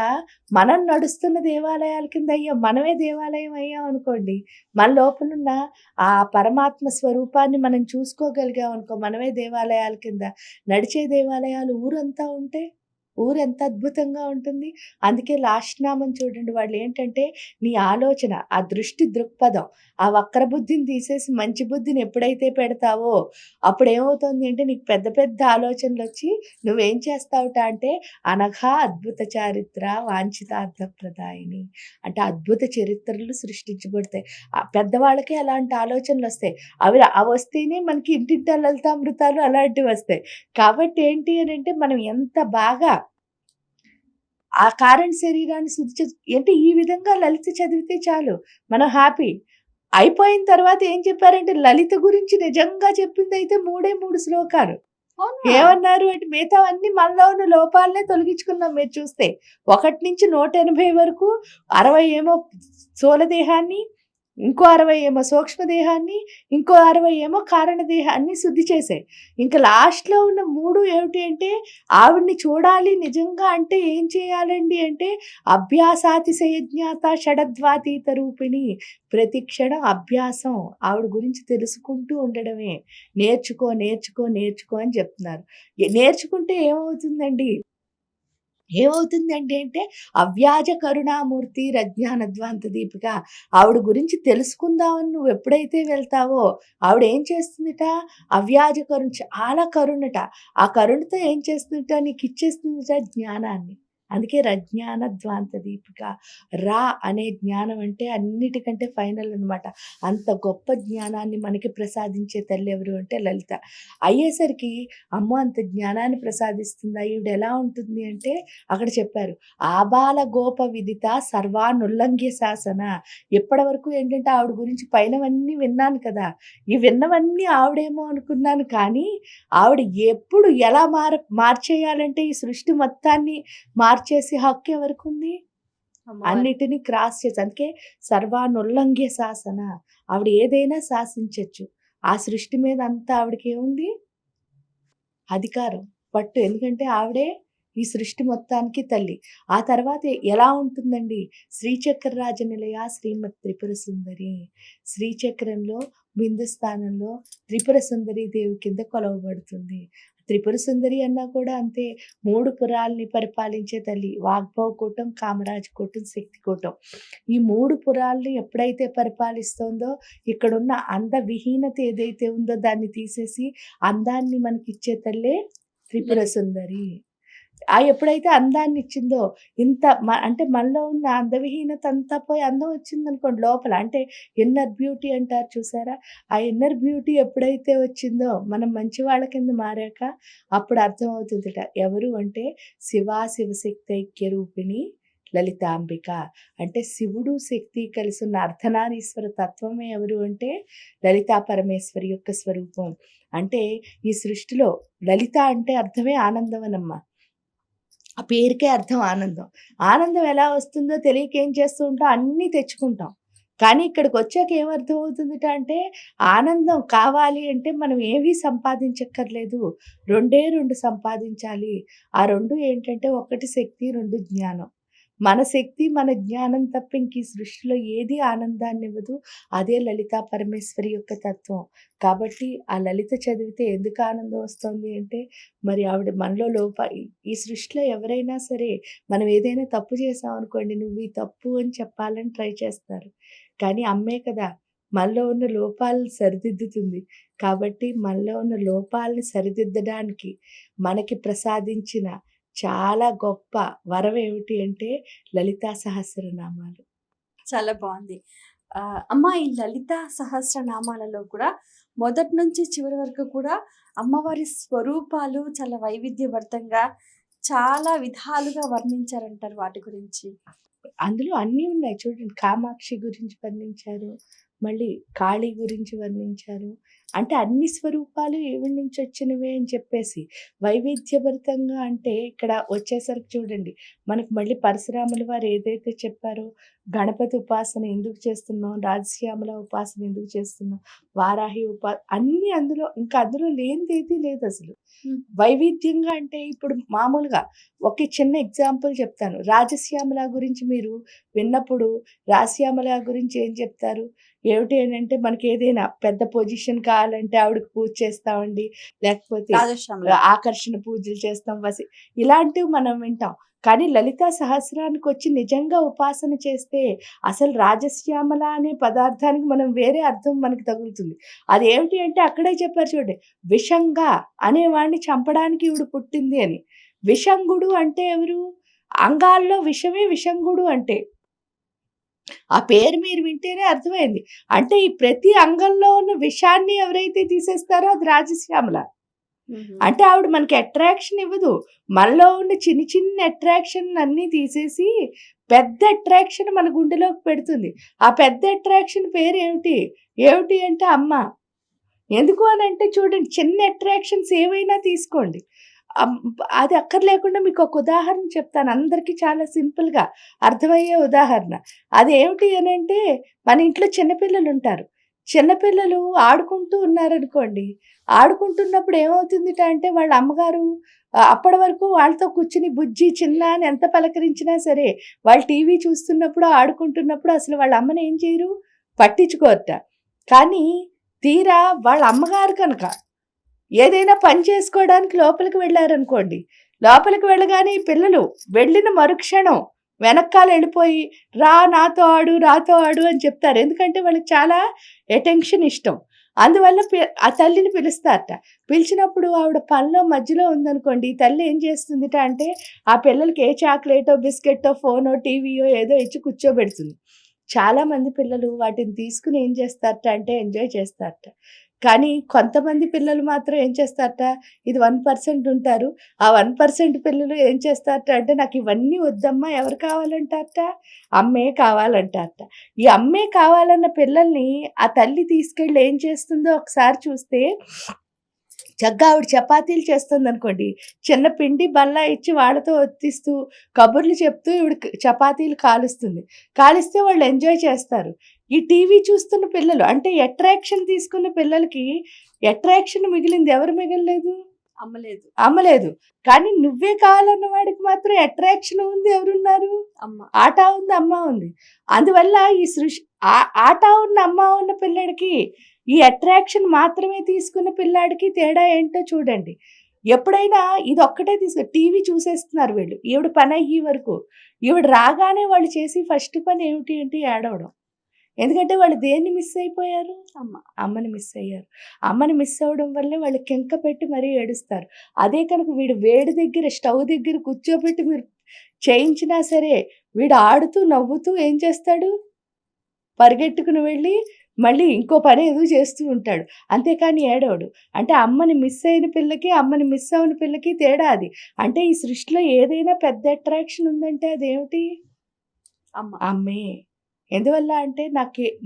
మనం నడుస్తున్న దేవాలయాల కింద అయ్యాం, మనమే దేవాలయం అయ్యాం అనుకోండి, మన లోపలున్న ఆ పరమాత్మ స్వరూపాన్ని మనం చూసుకోగలిగాం అనుకో, మనమే దేవాలయాల కింద. నడిచే దేవాలయాలు ఊరంతా ఉంటే ఊరెంత అద్భుతంగా ఉంటుంది. అందుకే లాస్ట్ నామం చూడండి, వాళ్ళేంటంటే నీ ఆలోచన, ఆ దృష్టి దృక్పథం, ఆ వక్ర బుద్ధిని తీసేసి మంచి బుద్ధిని ఎప్పుడైతే పెడతావో అప్పుడేమవుతుంది అంటే నీకు పెద్ద పెద్ద ఆలోచనలొచ్చి నువ్వేం చేస్తావుట అంటే అనఘా అద్భుత చారిత్ర వాంఛితార్థప్రదాయిని. అంటే అద్భుత చరిత్రలు సృష్టించబడతాయి. పెద్దవాళ్ళకే అలాంటి ఆలోచనలొస్తాయి. అవొస్తేనే మనకి ఇంటింటా లలితామృతాలు అలాంటివొస్తాయి. కాబట్టి ఏంటి అనంటే మనం ఎంత బాగా ఆ కారణ శరీరాన్ని శుద్ధి అంటే ఈ విధంగా లలిత చదివితే చాలు మనం హ్యాపీ. అయిపోయిన తర్వాత ఏం చెప్పారంటే లలిత గురించి నిజంగా చెప్పిందయితే 3 శ్లోకాలు. అవునా? ఏమన్నారు అంటే మిగతావన్నీ మనలో ఉన్న లోపాలనే తొలగించుకున్నాం మీరు చూస్తే. 1-180 వరకు 60 ఏమో స్థూల దేహాన్ని, ఇంకో 60 ఏమో సూక్ష్మ దేహాన్ని, ఇంకో 60 ఏమో కారణ దేహాన్ని శుద్ధి చేశాయి. ఇంకా లాస్ట్‌లో ఉన్న 3 ఏమిటి అంటే ఆవిడని చూడాలి నిజంగా అంటే ఏం చేయాలండి అంటే అభ్యాసాతిశయజ్ఞాత షడద్వాతీత రూపిణి. ప్రతి క్షణం అభ్యాసం. ఆవిడ గురించి తెలుసుకుంటూ ఉండడమే. నేర్చుకో, నేర్చుకో, నేర్చుకో అని చెప్తున్నారు. నేర్చుకుంటే ఏమవుతుందండి? ఏమవుతుందండి అంటే అవ్యాజ కరుణామూర్తి రజ్ఞానధ్వాంత దీపిక. ఆవిడ గురించి తెలుసుకుందామని నువ్వు ఎప్పుడైతే వెళ్తావో ఆవిడ ఏం చేస్తుందిట? అవ్యాజ కరుణ, చాలా కరుణట. ఆ కరుణతో ఏం చేస్తుందిట? నీకు ఇచ్చేస్తుందిట జ్ఞానాన్ని. అందుకే రజ్ఞానధ్వాంత దీపిక. రా అనే జ్ఞానం అంటే అన్నిటికంటే ఫైనల్ అనమాట. అంత గొప్ప జ్ఞానాన్ని మనకి ప్రసాదించే తల్లి ఎవరు అంటే లలిత. అయ్యేసరికి అమ్మో అంత జ్ఞానాన్ని ప్రసాదిస్తుందా ఈవిడ, ఎలా ఉంటుంది అంటే అక్కడ చెప్పారు ఆబాల గోప విదిత సర్వానుల్లంఘ్య శాసన. ఎప్పటి వరకు ఏంటంటే ఆవిడ గురించి పైనవన్నీ విన్నాను కదా, ఈ విన్నవన్నీ ఆవిడేమో అనుకున్నాను, కానీ ఆవిడ ఎప్పుడు ఎలా మార్చేయాలంటే ఈ సృష్టి మొత్తాన్ని మార్చేసి హక్కు ఎవరికుంది? అమ్మవారు. అన్నిటిని క్రాస్ చేసి, అందుకే సర్వానుల్లంఘ్య శాసన. ఆవిడ ఏదైనా శాసించొచ్చు. ఆ సృష్టి మీద అంతా ఆవిడకి ఏముంది? అధికారం, పట్టు. ఎందుకంటే ఆవిడే ఈ సృష్టి మొత్తానికి తల్లి. ఆ తర్వాత ఎలా ఉంటుందండి? శ్రీచక్ర రాజనిలయ శ్రీమత్ త్రిపుర సుందరి. శ్రీచక్రంలో బిందు స్థానంలో త్రిపుర సుందరి దేవి కింద కొలవబడుతుంది. త్రిపుర సుందరి అన్నా కూడా అంతే. 3 పురాల్ని పరిపాలించే తల్లి. వాగ్భవ కూటం, కామరాజ కూటం, శక్తి కూటం. ఈ 3 పురాల్ని ఎప్పుడైతే పరిపాలిస్తోందో ఇక్కడున్న అందవిహీనత ఏదైతే ఉందో దాన్ని తీసేసి అందాన్ని మనకిచ్చే తల్లే త్రిపుర సుందరి. ఎప్పుడైతే అందాన్ని ఇచ్చిందో ఇంత అంటే మనలో ఉన్న అందవిహీనత అంతా పోయి అందం వచ్చిందనుకోండి లోపల, అంటే ఇన్నర్ బ్యూటీ అంటారు చూసారా? ఆ ఇన్నర్ బ్యూటీ ఎప్పుడైతే వచ్చిందో మనం మంచి వాళ్ళ కింద మారాక అప్పుడు అర్థమవుతుందట ఎవరు అంటే శివశక్తి ఐక్య రూపిణి లలితాంబిక. అంటే శివుడు శక్తి కలిసి ఉన్న అర్ధనారీశ్వర తత్వమే ఎవరు అంటే లలితా పరమేశ్వరి యొక్క స్వరూపం. అంటే ఈ సృష్టిలో లలిత అంటే అర్థమే ఆనందం అనమ్మ. ఆ పేరుకే అర్థం ఆనందం. ఆనందం ఎలా వస్తుందో తెలియక ఏం చేస్తూ ఉంటాం, అన్నీ తెచ్చుకుంటాం. కానీ ఇక్కడికొచ్చాక ఏమర్థమవుతుందిట అంటే ఆనందం కావాలి అంటే మనం ఏమీ సంపాదించక్కర్లేదు. 2 సంపాదించాలి. ఆ 2 ఏంటంటే 1 శక్తి, 2 జ్ఞానం. మన శక్తి, మన జ్ఞానం తప్ప ఇంక ఈ సృష్టిలో ఏది ఆనందాన్నివ్వదు. అదే లలితా పరమేశ్వరి యొక్క తత్వం. కాబట్టి ఆ లలిత చదివితే ఎందుకు ఆనందం వస్తుంది అంటే మరి ఆవిడ మనలో ఈ సృష్టిలో ఎవరైనా సరే మనం ఏదైనా తప్పు చేసామనుకోండి, నువ్వు ఈ తప్పు అని చెప్పాలని ట్రై చేస్తారు. కానీ అమ్మే కదా మనలో ఉన్న లోపాలను సరిదిద్దుతుంది. కాబట్టి మనలో ఉన్న లోపాలని సరిదిద్దడానికి మనకి ప్రసాదించిన చాలా గొప్ప వరం ఏమిటి అంటే లలితా సహస్రనామాలు. చాలా బాగుంది. అమ్మ ఈ లలిత సహస్రనామాలలో కూడా మొదటి నుంచి చివరి వరకు కూడా అమ్మవారి స్వరూపాలు చాలా వైవిధ్యభరితంగా చాలా విధాలుగా వర్ణించారంటారు వాటి గురించి. అందులో అన్నీ ఉన్నాయి చూడండి. కామాక్షి గురించి వర్ణించారు, మళ్ళీ కాళీ గురించి వర్ణించారు, అంటే అన్ని స్వరూపాలు ఈవిడ నుంచి వచ్చినవే అని చెప్పేసి వైవిధ్యభరితంగా అంటే ఇక్కడ వచ్చేసరికి చూడండి మనకు మళ్ళీ పరశురాముల వారు ఏదైతే చెప్పారో గణపతి ఉపాసన ఎందుకు చేస్తున్నాం, రాజశ్యామల ఉపాసన ఎందుకు చేస్తున్నాం, వారాహి అన్ని అందులో ఇంకా అందులో లేనిది ఏది లేదు అసలు. వైవిధ్యంగా అంటే ఇప్పుడు మామూలుగా ఒక చిన్న ఎగ్జాంపుల్ చెప్తాను. రాజశ్యామల గురించి మీరు విన్నప్పుడు రాజశ్యామల గురించి ఏం చెప్తారు? ఏమిటి అని అంటే మనకి ఏదైనా పెద్ద పొజిషన్ కావాలంటే ఆవిడకి పూజ చేస్తామండి, లేకపోతే రాజశ్యామల ఆకర్షణ పూజలు చేస్తాం, ఇలాంటివి మనం వింటాం. కానీ లలితా సహస్రానికి వచ్చి నిజంగా ఉపాసన చేస్తే అసలు రాజశ్యామల అనే పదార్థానికి మనం వేరే అర్థం మనకి తగులుతుంది. అదేమిటి అంటే అక్కడే చెప్పారు చూడండి, విషంగా అనేవాడిని చంపడానికి ఈవిడ పుట్టింది అని. విషంగుడు అంటే ఎవరు? అంగాల్లో విషమే విషంగుడు అంటే. ఆ పేరు మీరు వింటేనే అర్థమైంది. అంటే ఈ ప్రతి అంగంలో ఉన్న విషాన్ని ఎవరైతే తీసేస్తారో అది రాజశ్యామల. అంటే ఆవిడ మనకి అట్రాక్షన్ ఇవ్వదు. మనలో ఉన్న చిన్న చిన్న అట్రాక్షన్ అన్నీ తీసేసి పెద్ద అట్రాక్షన్ మన గుండెలోకి పెడుతుంది. ఆ పెద్ద అట్రాక్షన్ పేరు ఏమిటి? ఏమిటి అంటే అమ్మ. ఎందుకు అని అంటే చూడండి, చిన్న అట్రాక్షన్స్ ఏవైనా తీసుకోండి. అది అక్కర్లేకుండా మీకు ఒక ఉదాహరణ చెప్తాను. అందరికీ చాలా సింపుల్గా అర్థమయ్యే ఉదాహరణ. అదేమిటి అని అంటే మన ఇంట్లో చిన్నపిల్లలు ఉంటారు. చిన్నపిల్లలు ఆడుకుంటూ ఉన్నారనుకోండి, ఆడుకుంటున్నప్పుడు ఏమవుతుందిట అంటే వాళ్ళ అమ్మగారు అప్పటి వరకు వాళ్ళతో కూర్చుని బుజ్జి చిన్న అని ఎంత పలకరించినా సరే వాళ్ళు టీవీ చూస్తున్నప్పుడు ఆడుకుంటున్నప్పుడు అసలు వాళ్ళ అమ్మని ఏం చేయరు, పట్టించుకోరట. కానీ తీరా వాళ్ళ అమ్మగారు కనుక ఏదైనా పని చేసుకోవడానికి లోపలికి వెళ్ళారనుకోండి, లోపలికి వెళ్ళగానే ఈ పిల్లలు వెళ్ళిన మరుక్షణం వెనకాల వెళ్ళిపోయి రా నాతో ఆడు నాతో ఆడు అని చెప్తారు. ఎందుకంటే వాళ్ళకి చాలా అటెన్షన్ ఇష్టం. అందువల్ల ఆ తల్లిని పిలుస్తారట. పిలిచినప్పుడు ఆవిడ పనిలో మధ్యలో ఉందనుకోండి, ఈ తల్లి ఏం చేస్తుందిట అంటే ఆ పిల్లలకి ఏ చాక్లెటో బిస్కెట్టో ఫోనో టీవీయో ఏదో ఇచ్చి కూర్చోబెడుతుంది. చాలామంది పిల్లలు వాటిని తీసుకుని ఏం చేస్తారట అంటే ఎంజాయ్ చేస్తారట. కానీ కొంతమంది పిల్లలు మాత్రం ఏం చేస్తారట, ఇది 1% ఉంటారు. ఆ 1% పిల్లలు ఏం చేస్తారట అంటే నాకు ఇవన్నీ వద్దమ్మా, ఎవరు కావాలంటారట, అమ్మే కావాలంటారట. ఈ అమ్మే కావాలన్న పిల్లల్ని ఆ తల్లి తీసుకెళ్ళి ఏం చేస్తుందో ఒకసారి చూస్తే, చక్కగా ఆవిడ చపాతీలు చేస్తుందనుకోండి, చిన్న పిండి బల్ల ఇచ్చి వాళ్ళతో ఒత్తిస్తూ కబుర్లు చెప్తూ ఈవిడ చపాతీలు కాలుస్తుంది. కాలిస్తే వాళ్ళు ఎంజాయ్ చేస్తారు. ఈ టీవీ చూస్తున్న పిల్లలు అంటే అట్రాక్షన్ తీసుకున్న పిల్లలకి అట్రాక్షన్ మిగిలింది, ఎవరు మిగలలేదు? అమ్మలేదు. అమ్మలేదు. కానీ నువ్వే కావాలన్న వాడికి మాత్రం అట్రాక్షన్ ఉంది, ఎవరున్నారు? అమ్మ. ఆట ఉంది, అమ్మ ఉంది. అందువల్ల ఈ ఆట ఉన్న అమ్మ ఉన్న పిల్లడికి ఈ అట్రాక్షన్ మాత్రమే తీసుకున్న పిల్లాడికి తేడా ఏంటో చూడండి. ఎప్పుడైనా ఇది ఒక్కటే టీవీ చూసేస్తున్నారు వీళ్ళు, ఈవిడ పని అయ్యే వరకు. ఈవిడ రాగానే వాళ్ళు చేసి ఫస్ట్ పని ఏమిటి అంటే ఏడవడం. ఎందుకంటే వాళ్ళు దేన్ని మిస్ అయిపోయారు? అమ్మని మిస్ అయ్యారు. అమ్మని మిస్ అవ్వడం వల్లే వాళ్ళు కెంక పెట్టి మరీ ఏడుస్తారు. అదే కనుక వీడు వేడి దగ్గర స్టవ్ దగ్గర కూర్చోబెట్టి మీరు చేయించినా సరే వీడు ఆడుతూ నవ్వుతూ ఏం చేస్తాడు, పరిగెట్టుకుని వెళ్ళి మళ్ళీ ఇంకో పని ఏదో చేస్తూ ఉంటాడు. అంతేకాని ఏడవడు. అంటే అమ్మని మిస్ అయిన పిల్లకి అమ్మని మిస్ అయిన పిల్లకి తేడా అది. అంటే ఈ సృష్టిలో ఏదైనా పెద్ద అట్రాక్షన్ ఉందంటే అదేమిటి? అమ్మే. ఎందువల్ల అంటే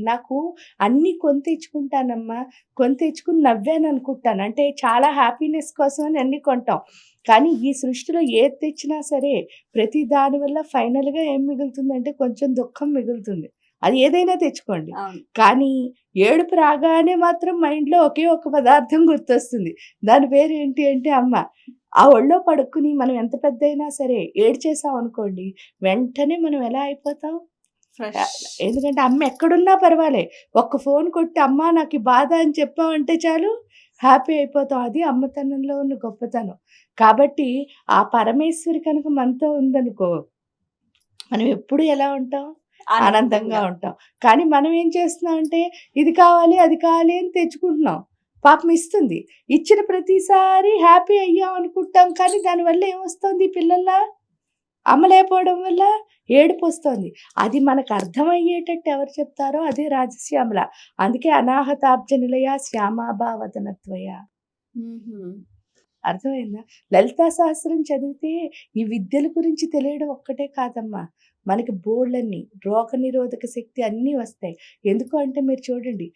నాకు అన్నీ కొని తెచ్చుకుంటానమ్మా, కొని తెచ్చుకుని నవ్వాను అనుకుంటాను. అంటే చాలా హ్యాపీనెస్ కోసం అని అన్నీ కొంటాం. కానీ ఈ సృష్టిలో ఏది తెచ్చినా సరే ప్రతి దాని వల్ల ఫైనల్గా ఏం మిగులుతుందంటే కొంచెం దుఃఖం మిగులుతుంది. అది ఏదైనా తెచ్చుకోండి. కానీ ఏడుపు రాగానే మాత్రం మైండ్లో ఒకే ఒక పదార్థం గుర్తొస్తుంది. దాని పేరు ఏంటి అంటే అమ్మ. ఆ ఒళ్ళో పడుకుని మనం ఎంత పెద్ద అయినా సరే ఏడ్చేసాం అనుకోండి, వెంటనే మనం ఎలా అయిపోతాం? ఎందుకంటే అమ్మ ఎక్కడున్నా పర్వాలే, ఒక్క ఫోన్ కొట్టి అమ్మ నాకు బాధ అని చెప్పామంటే చాలు హ్యాపీ అయిపోతాం. అది అమ్మతనంలో ఉన్న గొప్పతనం. కాబట్టి ఆ పరమేశ్వరి కనుక మనతో ఉందనుకో, మనం ఎప్పుడు ఎలా ఉంటాం? ఆనందంగా ఉంటాం. కానీ మనం ఏం చేస్తున్నాం అంటే ఇది కావాలి అది కావాలి అని తెచ్చుకుంటున్నాం. పాపం ఇస్తుంది, ఇచ్చిన ప్రతిసారి హ్యాపీ అయ్యాం అనుకుంటాం. కానీ దానివల్ల ఏమొస్తుంది? పిల్లల్లా అమ్మ లేకపోవడం వల్ల ఏడుపు వస్తుంది. అది మనకు అర్థమయ్యేటట్టు ఎవరు చెప్తారో అదే రాజశ్యామల. అందుకే అనాహతాబ్జనిలయ శ్యామాభావదనత్వయ. అర్థమైందా? లలితా సహస్రం చదివితే ఈ విద్యల గురించి తెలియడం ఒక్కటే కాదమ్మా, మనకి బోలెడన్ని రోగనిరోధక శక్తి అన్నీ వస్తాయి. ఎందుకు అంటే మీరు చూడండి,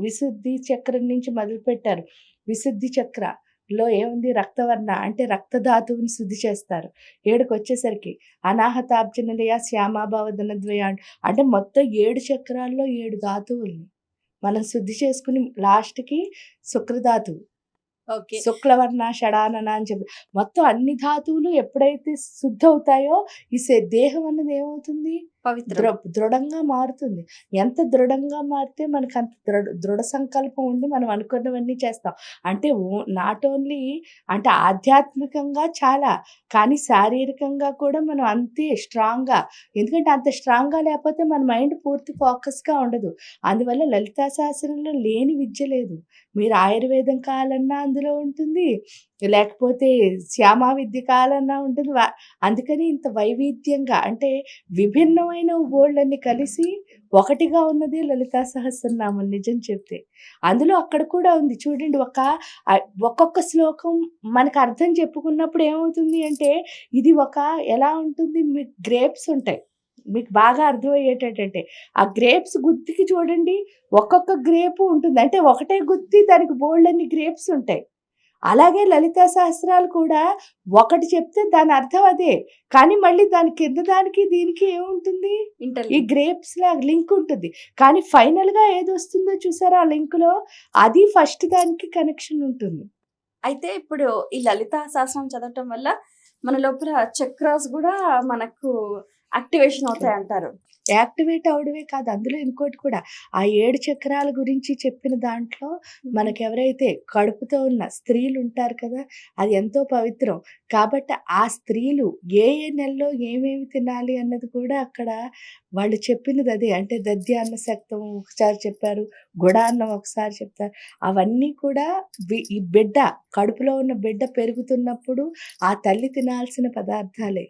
విశుద్ధి చక్రం నుంచి మొదలుపెట్టారు. విశుద్ధి చక్రలో ఏముంది, రక్తవర్ణ అంటే రక్తధాతువుని శుద్ధి చేస్తారు. 7కొచ్చేసరికి అనాహతాబ్జనలయ శ్యామాభావదనద్వయ అంటే మొత్తం 7 చక్రాల్లో 7 ధాతువుల్ని మనం శుద్ధి చేసుకుని లాస్ట్‌కి శుక్రధాతువు. ఓకే. శుక్లవర్ణ షడానన అని చెప్పి మొత్తం అన్ని ధాతువులు ఎప్పుడైతే శుద్ధవుతాయో ఈ దేహం అన్నది ఏమవుతుంది, పవిత్రం. దృఢంగా మారుతుంది. ఎంత దృఢంగా మారితే మనకంత దృఢ సంకల్పం ఉండి మనం అనుకున్నవన్నీ చేస్తాం. అంటే నాట్ ఓన్లీ అంటే ఆధ్యాత్మికంగా చాలా, కానీ శారీరకంగా కూడా మనం అంతే స్ట్రాంగ్‌గా. ఎందుకంటే అంత స్ట్రాంగ్‌గా లేకపోతే మన మైండ్ పూర్తి ఫోకస్‌గా ఉండదు. అందువల్ల లలితా సహస్రంలో లేని విద్య లేదు. మీరు ఆయుర్వేదం కావాలన్నా అందులో ఉంటుంది, లేకపోతే శ్యామా విద్య కావాలన్నా ఉంటుంది. అందుకని ఇంత వైవిధ్యంగా అంటే విభిన్నమైన బోలెడన్ని కలిసి ఒకటిగా ఉన్నదే లలితా సహస్రనామం నిజం చెప్తే. అందులో అక్కడ కూడా ఉంది చూడండి, ఒక్కొక్క శ్లోకం మనకు అర్థం చెప్పుకున్నప్పుడు ఏమవుతుంది అంటే, ఇది ఎలా ఉంటుంది, మీకు గ్రేప్స్ ఉంటాయి. మీకు బాగా అర్థమయ్యేటట్టంటే, ఆ గ్రేప్స్ గుత్తికి చూడండి, ఒక్కొక్క గ్రేపు ఉంటుంది. అంటే ఒకటే గుత్తి దానికి బోలెడన్ని గ్రేప్స్ ఉంటాయి. అలాగే లలితా సహస్రాలు కూడా ఒకటి చెప్తే దాని అర్థం అదే. కానీ మళ్ళీ దాని కింద దానికి దీనికి ఏముంటుంది, ఈ ఇంటర్లింక్. గ్రేప్స్‌లా లింక్ ఉంటుంది. కానీ ఫైనల్‌గా ఏదొస్తుందో చూసారా ఆ లింక్‌లో, అది ఫస్ట్ దానికి కనెక్షన్ ఉంటుంది. అయితే ఇప్పుడు ఈ లలితా సహస్రం చదవటం వల్ల మన లోపల చక్రాస్ కూడా మనకు యాక్టివేషన్ అవుతాయి అంటారు. యాక్టివేట్ అవ్వడమే కాదు, అందులో ఇంకోటి కూడా ఆ 7 చక్రాల గురించి చెప్పిన దాంట్లో మనకెవరైతే కడుపుతో ఉన్న స్త్రీలు ఉంటారు కదా, అది ఎంతో పవిత్రం. కాబట్టి ఆ స్త్రీలు ఏ ఏ నెలలో ఏమేమి తినాలి అన్నది కూడా అక్కడ వాళ్ళు చెప్పినది అదే. అంటే దధ్యాన్న శక్తం ఒకసారి చెప్పారు, గుడాన్నం ఒకసారి చెప్తారు. అవన్నీ కూడా ఈ బిడ్డ కడుపులో ఉన్న బిడ్డ పెరుగుతున్నప్పుడు ఆ తల్లి తినాల్సిన పదార్థాలే.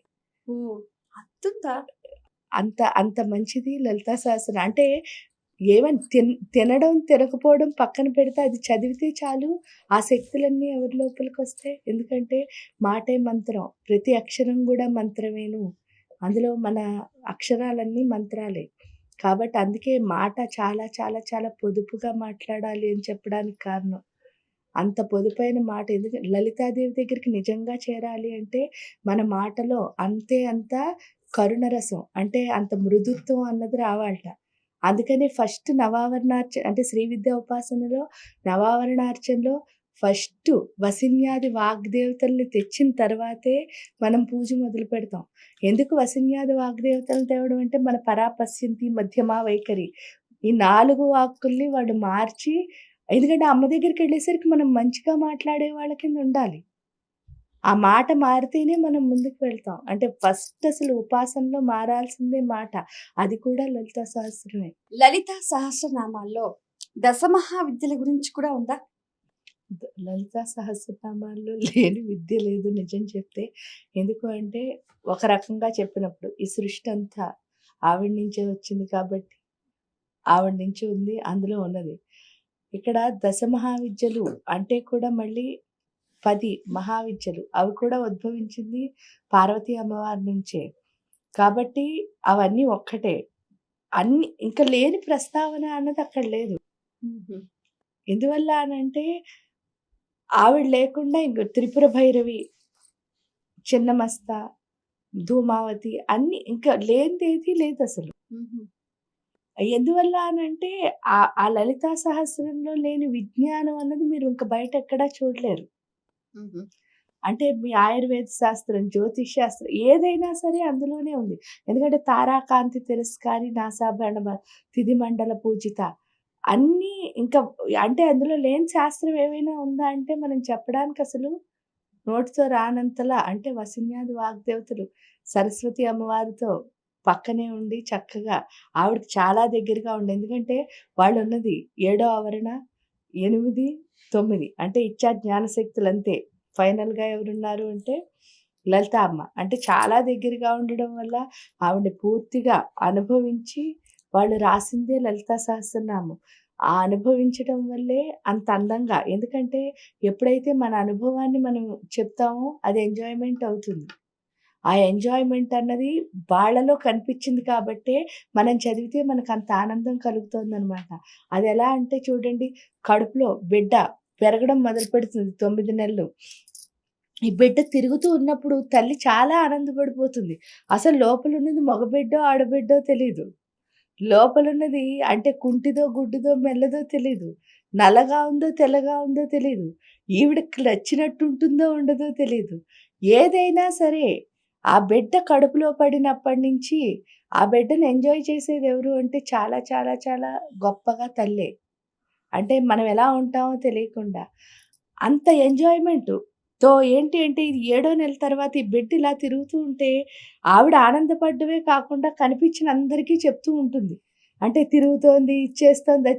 ఓహ్! అద్భుత. అంత మంచిది లలితా సహస్రం. అంటే ఏమని తినడం, తినకపోవడం పక్కన పెడితే అది చదివితే చాలు ఆ శక్తులన్నీ ఎవరి లోపలికొస్తాయి. ఎందుకంటే మాటే మంత్రం. ప్రతి అక్షరం గూడా మంత్రమేను. అందులో మన అక్షరాలన్నీ మంత్రాలే. కాబట్టి అందుకే మాట చాలా చాలా చాలా పొదుపుగా మాట్లాడాలి అని చెప్పడానికి కారణం. అంత పొదుపైన మాట ఎందుకంటే లలితాదేవి దగ్గరికి నిజంగా చేరాలి అంటే మన మాటలో అంత కరుణరసం అంటే అంత మృదుత్వం అన్నది రావాలట. అందుకని ఫస్ట్ అంటే శ్రీ విద్యా ఉపాసనలో నవావరణార్చనలో ఫస్టు వసిన్యాది వాగ్దేవతల్ని తెచ్చిన తర్వాతే మనం పూజ మొదలుపెడతాం. ఎందుకు వసిన్యాది వాగ్దేవతలను తేవడం అంటే మన పరాపశ్యంతి, మధ్యమా, వైఖరి ఈ 4 వాక్కుల్ని వాడు మార్చి, ఎందుకంటే అమ్మ దగ్గరికెళ్ళేసరికి మనం మంచిగా మాట్లాడే వాళ్ళ కింద ఉండాలి. ఆ మాట మారితేనే మనం ముందుకు వెళ్తాం. అంటే ఫస్ట్ అసలు ఉపాసనలో మారాల్సిందే మాట. అది కూడా లలితా సహస్రమే. లలితా సహస్రనామాల్లో దశమహా విద్యల గురించి కూడా ఉందా? లలితా సహస్రనామాల్లో లేని విద్య లేదు నిజం చెప్తే. ఎందుకు అంటే ఒక రకంగా చెప్పినప్పుడు ఈ సృష్టి అంతా ఆవిడ నుంచే వచ్చింది కాబట్టి ఆవిడ నుంచి ఉంది, అందులో ఉన్నది. ఇక్కడ దశమహావిద్యలు అంటే కూడా మళ్ళీ 10 మహావిద్యలు అవి కూడా ఉద్భవించింది పార్వతీ అమ్మవారి నుంచే. కాబట్టి అవన్నీ ఒక్కటే. ఇంకా లేని ప్రస్తావన అన్నది అక్కడ లేదు. హుహు. ఎందువల్ల అనంటే ఆవిడ లేకుండా ఇంక త్రిపుర భైరవి, చిన్నమస్త, ధూమావతి అన్నీ ఇంకా లేనిదేది లేదసలు. హుహు. ఎందువల్ల అనంటే ఆ లలితా సహస్రంలో లేని విజ్ఞానం అన్నది మీరు ఇంక బయట ఎక్కడా చూడలేరు. హుహు. అంటే మీ ఆయుర్వేద శాస్త్రం, జ్యోతిష్ శాస్త్రం ఏదైనా సరే అందులోనే ఉంది. ఎందుకంటే తారాకాంతి తిరస్కారి నాసాభరణ తిథి మండల పూజిత అన్నీ ఇంకా అంటే అందులో లేని శాస్త్రం ఏమైనా ఉందా అంటే మనం చెప్పడానికి అసలు నోటితో రానంతలా. అంటే వసిన్యాది వాగ్దేవతలు సరస్వతి అమ్మవారితో పక్కనే ఉండి చక్కగా ఆవిడకి చాలా దగ్గరగా ఉండి, ఎందుకంటే వాళ్ళున్నది 7వ ఆవరణ, 8, 9 అంటే ఇచ్చా జ్ఞానశక్తులంతే. ఫైనల్‌గా ఎవరున్నారు అంటే లలిత అమ్మ. అంటే చాలా దగ్గరగా ఉండడం వల్ల ఆవిడని పూర్తిగా అనుభవించి వాళ్ళు రాసిందే లలితా సహస్రనామం. ఆ అనుభవించడం వల్లే అంత అందంగా, ఎందుకంటే ఎప్పుడైతే మన అనుభవాన్ని మనం చెప్తామో అది ఎంజాయ్‌మెంట్ అవుతుంది. ఆ ఎంజాయ్మెంట్ అన్నది వాళ్ళలో కనిపించింది కాబట్టే మనం చదివితే మనకు అంత ఆనందం కలుగుతుందనమాట. అది ఎలా అంటే చూడండి, కడుపులో బిడ్డ పెరగడం మొదలు పెడుతుంది 9 నెలలు. ఈ బిడ్డ తిరుగుతూ ఉన్నప్పుడు తల్లి చాలా ఆనందపడిపోతుంది. అసలు లోపలున్నది మగబిడ్డో, ఆడబిడ్డో తెలీదు. లోపలున్నది అంటే కుంటిదో, గుడ్డిదో, మెల్లదో తెలీదు. నల్లగా ఉందో, తెల్లగా ఉందో తెలీదు. ఈవిడకి నచ్చినట్టు ఉంటుందో, ఉండదో తెలీదు. ఏదైనా సరే ఆ బిడ్డ కడుపులో పడినప్పటి నుంచి ఆ బిడ్డని ఎంజాయ్ చేసేది ఎవరు అంటే చాలా చాలా చాలా గొప్పగా తల్లే. అంటే మనం ఎలా ఉంటామో తెలియకుండా. అంత ఎంజాయ్‌మెంట్‌తో ఏంటి అంటే ఇది ఏడో నెల తర్వాత ఈ బిడ్డ ఇలా తిరుగుతూ ఉంటే ఆవిడ ఆనందపడడమే కాకుండా కనిపించిన అందరికీ చెప్తూ ఉంటుంది. అంటే తిరుగుతోంది, ఇది చేస్తోంది,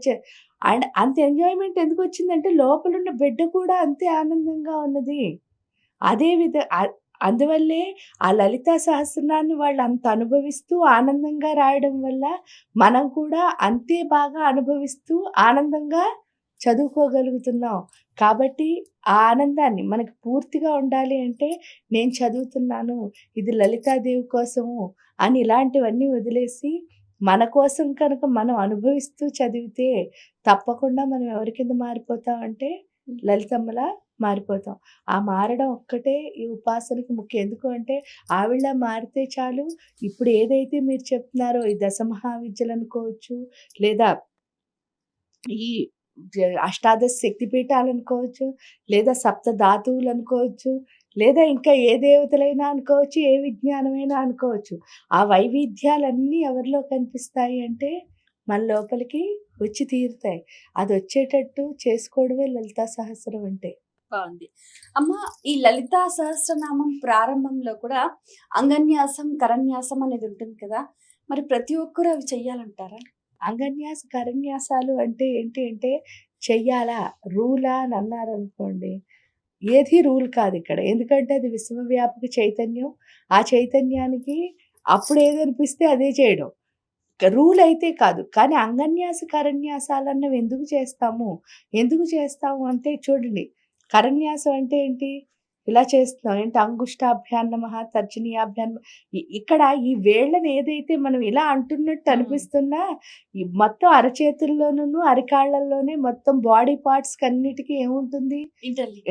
అండ్ అంత ఎంజాయ్‌మెంట్ ఎందుకొచ్చిందంటే లోపలున్న బిడ్డ కూడా అంతే ఆనందంగా ఉన్నది. అదే విధ అందువల్లే ఆ లలితా సహస్రనాన్ని వాళ్ళు అంత అనుభవిస్తూ ఆనందంగా రాయడం వల్ల మనం కూడా అంతే బాగా అనుభవిస్తూ ఆనందంగా చదువుకోగలుగుతున్నాం. కాబట్టి ఆ ఆనందాన్ని మనకు పూర్తిగా ఉండాలి అంటే నేను చదువుతున్నాను, ఇది లలితాదేవి కోసము అని ఇలాంటివన్నీ వదిలేసి మన కోసం కనుక మనం అనుభవిస్తూ చదివితే తప్పకుండా మనం ఎవరి కింద మారిపోతాం అంటే లలితమ్మలా మారిపోతాం. ఆ మారడం ఒక్కటే ఈ ఉపాసనకి ముఖ్యం. ఎందుకు అంటే ఆవిడలా మారితే చాలు. ఇప్పుడు ఏదైతే మీరు చెప్తున్నారో ఈ దశమహావిద్యలనుకోవచ్చు, లేదా ఈ అష్టాదశ శక్తి పీఠాలనుకోవచ్చు, లేదా సప్త ధాతువులనుకోవచ్చు, లేదా ఇంకా ఏ దేవతలైనా అనుకోవచ్చు, ఏ విజ్ఞానమైనా అనుకోవచ్చు. ఆ వైవిధ్యాలన్నీ ఎవరిలో కనిపిస్తాయి అంటే మన లోపలికి వచ్చి తీరుతాయి. అదొచ్చేటట్టు చేసుకోవడమే లలితా సహస్రం అంటే. బావుంది. అమ్మ, ఈ లలితా సహస్రనామం ప్రారంభంలో కూడా అంగన్యాసం, కరన్యాసం అనేది ఉంటుంది కదా! మరి ప్రతి ఒక్కరు అవి చెయ్యాలంటారా? అంగన్యాస, కరన్యాసాలు అంటే ఏంటి అంటే చెయ్యాలా? రూలా అని అన్నారనుకోండి, ఏది రూల్ కాదిక్కడ. ఎందుకంటే అది విశ్వవ్యాపక చైతన్యం. ఆ చైతన్యానికి అప్పుడు ఏదనిపిస్తే అదే చేయడం. రూల్ అయితే కాదు. కానీ అంగన్యాస, కరన్యాసాలన్నవి ఎందుకు చేస్తాము? ఎందుకు చేస్తాము అంటే చూడండి, కరన్యాసం అంటే ఏంటి? ఇలా చేస్తున్నాం. ఏంటి అంగుష్టాభ్యాం నమః, తర్జనీయాభ్యాం ఇక్కడ ఈ వేళ్ళని ఏదైతే మనం ఇలా అంటున్నట్టు అనిపిస్తున్నా, ఈ మొత్తం అరచేతుల్లోనును, అరికాళ్ళల్లోనే మొత్తం బాడీ పార్ట్స్‌కన్నిటికి ఏముంటుంది?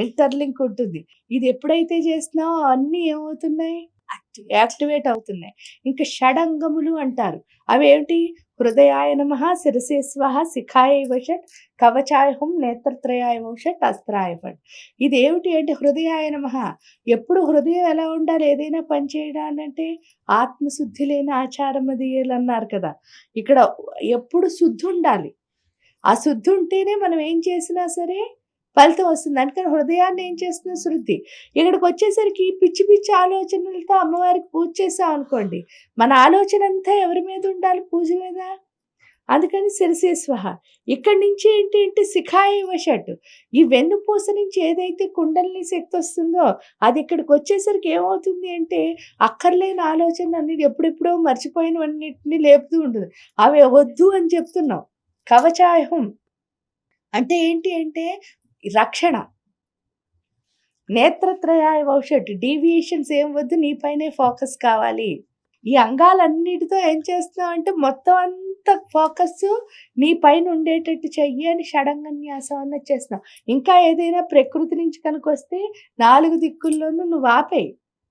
ఇంటర్లింక్ ఉంటుంది. ఇది ఎప్పుడైతే చేస్తున్నామో అవన్నీ ఏమవుతున్నాయి? యాక్టివేట్ అవుతున్నాయి. ఇంకా షడంగములు అంటారు. అవేంటి? హృదయాయ నమః, శిరసే స్వాహ, శిఖాయై వషట్, కవచాయ హుం, నేత్రత్రయాయ వషట్, అస్త్రాయ ఫట్. ఇదేమిటి అంటే హృదయాయ నమః. ఎప్పుడు హృదయం ఎలా ఉండాలి ఏదైనా పని చేయడానంటే? ఆత్మశుద్ధి లేని ఆచారం అన్నారు కదా! ఇక్కడ ఎప్పుడు శుద్ధి ఉండాలి. ఆ శుద్ధి ఉంటేనే మనం ఏం చేసినా సరే ఫలితం వస్తుంది. అందుకని హృదయాన్ని ఏం చేస్తుంది? శుద్ధి. ఇక్కడికొచ్చేసరికి పిచ్చి పిచ్చి ఆలోచనలతో అమ్మవారికి పూజ చేశామనుకోండి, మన ఆలోచన అంతా ఎవరి మీద ఉండాలి? పూజ మీద. అందుకని శిరసే స్వహ. ఇక్కడి నుంచి ఏంటి అంటే శిఖాయ వషట్. ఈ వెన్నుపూస నుంచి ఏదైతే కుండలిని శక్తి వస్తుందో అది ఇక్కడికొచ్చేసరికి ఏమవుతుంది అంటే అక్కర్లేని ఆలోచనలన్నీ ఎప్పుడెప్పుడో మర్చిపోయినవన్నిటిని లేపుతూ ఉంటుంది. అవి వద్దు అని చెప్తున్నాం. కవచాయహం అంటే ఏంటి అంటే రక్షణ. నేత్రత్రయాయ వౌషట్. డీవియేషన్స్ ఏం వద్దు, నీ పైనే ఫోకస్ కావాలి. ఈ అంగాలన్నిటితో ఏం చేస్తున్నావు అంటే మొత్తం అంతా ఫోకస్ నీ పైన ఉండేటట్టు చెయ్యి అని షడంగన్యాసం అన్నది చేస్తున్నావు. ఇంకా ఏదైనా ప్రకృతి నుంచి కనుకొస్తే 4 దిక్కుల్లోనూ నువ్వు ఆపేయి.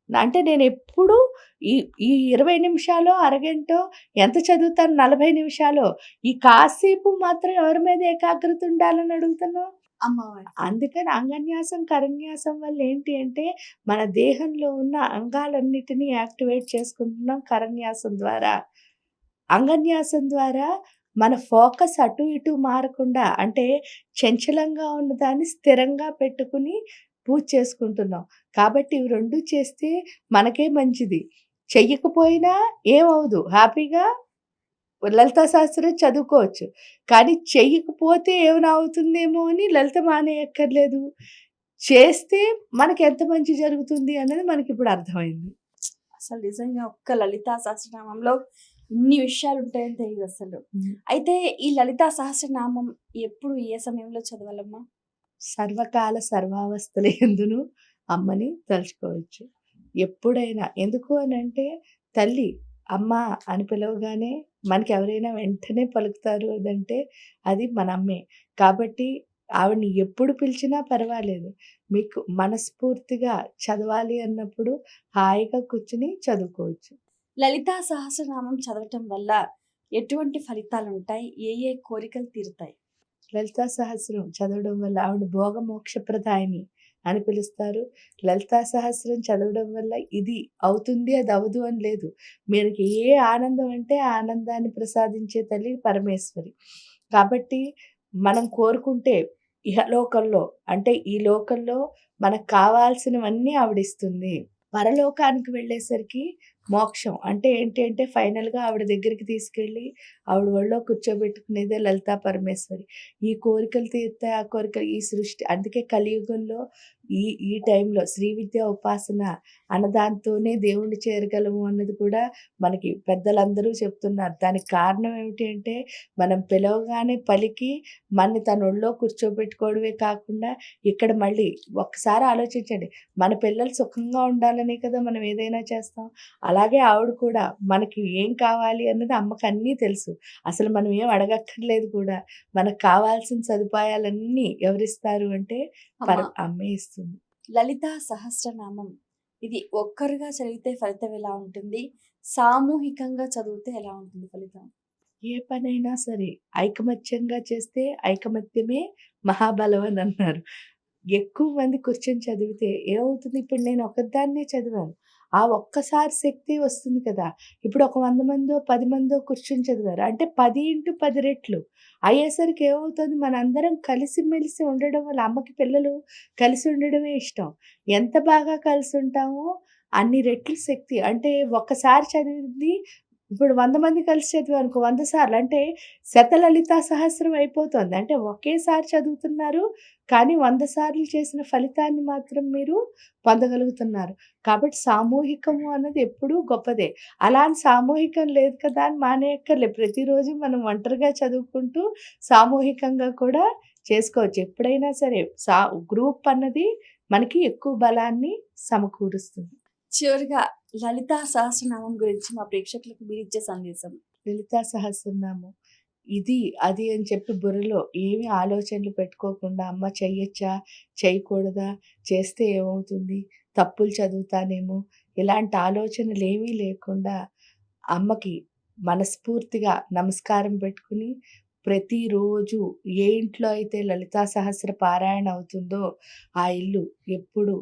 అంటే నేనెప్పుడు ఈ ఈ 20 నిమిషాలో, అరగంటో ఎంత చదువుతాను? 40 నిమిషాలో. ఈ కాసేపు మాత్రం ఎవరి మీద ఏకాగ్రత ఉండాలని అడుగుతున్నావు? అమ్మవారు. అందుకని అంగన్యాసం, కరన్యాసం వల్ల ఏంటి అంటే మన దేహంలో ఉన్న అంగాలన్నిటిని యాక్టివేట్ చేసుకుంటున్నాం కరన్యాసం ద్వారా. అంగన్యాసం ద్వారా మన ఫోకస్ అటు ఇటు మారకుండా అంటే చంచలంగా ఉన్నదాన్ని స్థిరంగా పెట్టుకుని పూజ చేసుకుంటున్నాం. కాబట్టి ఇవి 2 చేస్తే మనకే మంచిది. చెయ్యకపోయినా ఏమవ్వదు. హ్యాపీగా లలితా సహస్రం చదువుకోవచ్చు. కానీ చెయ్యకపోతే ఏమైనా అవుతుందేమో అని లలిత మానేయక్కర్లేదు. చేస్తే మనకెంత మంచి జరుగుతుంది అన్నది మనకిప్పుడు అర్థమైంది. అసలు నిజంగా ఒక్క లలితా సహస్రనామంలో ఇన్ని విషయాలు ఉంటాయని తెలీదసలు. అయితే ఈ లలితా సహస్రనామం ఎప్పుడు, ఏ సమయంలో చదవాలమ్మా? సర్వకాల సర్వావస్థల యందును అమ్మని తలుచుకోవచ్చు. ఎప్పుడైనా. ఎందుకు అనంటే తల్లి, అమ్మ అని పిలవగానే మనకెవరైనా వెంటనే పలుకుతారు అదంటే అది మన అమ్మే. కాబట్టి ఆవిడని ఎప్పుడు పిలిచినా పర్వాలేదు. మీకు మనస్ఫూర్తిగా చదవాలి అన్నప్పుడు హాయిగా కూర్చొని చదువుకోవచ్చు. లలితా సహస్రనామం చదవటం వల్ల ఎటువంటి ఫలితాలుంటాయి? ఏ ఏ కోరికలు తీరుతాయి? లలితా సహస్రం చదవడం వల్ల ఆవిడ భోగమోక్షప్రదాయిని అని పిలుస్తారు. లలితా సహస్రం చదవడం వల్ల ఇది అవుతుంది, అది అవ్వదు అని లేదు. మనకి ఏ ఆనందం అంటే ఆ ఆనందాన్ని ప్రసాదించే తల్లి పరమేశ్వరి. కాబట్టి మనం కోరుకుంటే ఇహలోకంలో అంటే ఈ లోకంలో మనకు కావాల్సినవన్నీ ఆవిడిస్తుంది. పరలోకానికి వెళ్ళేసరికి మోక్షం అంటే ఏంటి అంటే ఫైనల్‌గా ఆవిడ దగ్గరికి తీసుకెళ్ళి ఆవిడ ఒళ్ళో కూర్చోబెట్టుకునేదే లలితా పరమేశ్వరి. ఈ కోరికలు తీరుతాయి, ఆ కోరికలు ఈ సృష్టి అందుకే కలియుగంలో ఈ ఈ టైంలో శ్రీ విద్యా ఉపాసన అన్నదాంతోనే దేవుణ్ణి చేరగలము అన్నది కూడా మనకి పెద్దలందరూ చెప్తున్నారు. దానికి కారణం ఏమిటి అంటే మనం పిలవగానే పలికి మనని తన ఒళ్ళో కూర్చోబెట్టుకోవడమే కాకుండా ఇక్కడ మళ్ళీ ఒక్కసారి ఆలోచించండి. మన పిల్లలు సుఖంగా ఉండాలనే కదా మనం ఏదైనా చేస్తాం. అలాగే ఆవిడ కూడా మనకి ఏం కావాలి అన్నది అమ్మకి అన్నీ తెలుసు. అసలు మనం ఏం అడగక్కర్లేదు కూడా. మనకు కావాల్సిన సదుపాయాలన్నీ ఎవరిస్తారు అంటే అమ్మ, అమ్మే ఇస్తుంది. లలితా సహస్రనామం ఇది ఒక్కరుగా చదివితే ఫలితం ఎలా ఉంటుంది? సామూహికంగా చదివితే ఎలా ఉంటుంది ఫలితం? ఏ పనైనా సరే ఐకమత్యంగా చేస్తే ఐకమత్యమే మహాబలం అని అన్నారు. ఎక్కువ మంది కూర్చొని చదివితే ఏమవుతుంది? ఇప్పుడు నేను ఒకదాన్నే చదివాను. ఆ ఒక్కసారి శక్తి వస్తుంది కదా! ఇప్పుడు ఒక 100 మందో, 10 మందో కూర్చొని చదివారు. అంటే 10x10 రెట్లు. అయ్యేసరికి ఏమవుతుంది? మనందరం కలిసిమెలిసి ఉండడం వల్ల అమ్మకి పిల్లలు కలిసి ఉండడమే ఇష్టం. ఎంత బాగా కలిసుంటామో అన్ని రెట్లు శక్తి. అంటే ఒక్కసారి చదివింది ఇప్పుడు 100 మంది కలిసి చదివారనుకో 100 సార్లు అంటే శతలలితా సహస్రం అయిపోతుంది. అంటే ఒకేసారి చదువుతున్నారు. కానీ 100 సార్లు చేసిన ఫలితాన్ని మాత్రం మీరు పొందగలుగుతున్నారు. కాబట్టి సామూహికము అన్నది ఎప్పుడూ గొప్పదే. అలా అని సామూహికం లేదు కదా అని మానేయక్కర్లేదు. ప్రతిరోజు మనం ఒంటరిగా చదువుకుంటూ సామూహికంగా కూడా చేసుకోవచ్చు. ఎప్పుడైనా సరే గ్రూప్ అన్నది మనకి ఎక్కువ బలాన్ని సమకూరుస్తుంది. చివరిగా లలితా సహస్రనామం గురించి మా ప్రేక్షకులకు మీరిచ్చే సందేశం. లలితా సహస్రనామం ఇది, అది అని చెప్పి బుర్రలో ఏమి ఆలోచనలు పెట్టుకోకుండా అమ్మ చెయ్యొచ్చా? చేయకూడదా? చేస్తే ఏమవుతుంది? తప్పులు చదువుతానేమో ఇలాంటి ఆలోచనలేమీ లేకుండా అమ్మకి మనస్ఫూర్తిగా నమస్కారం పెట్టుకుని ప్రతిరోజు ఏ ఇంట్లో అయితే లలితా సహస్ర పారాయణ అవుతుందో ఆ ఇల్లు ఎప్పుడు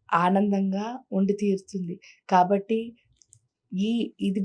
ఆనందంగా ఉండి తీరుతుంది. కాబట్టి ఈ ఇది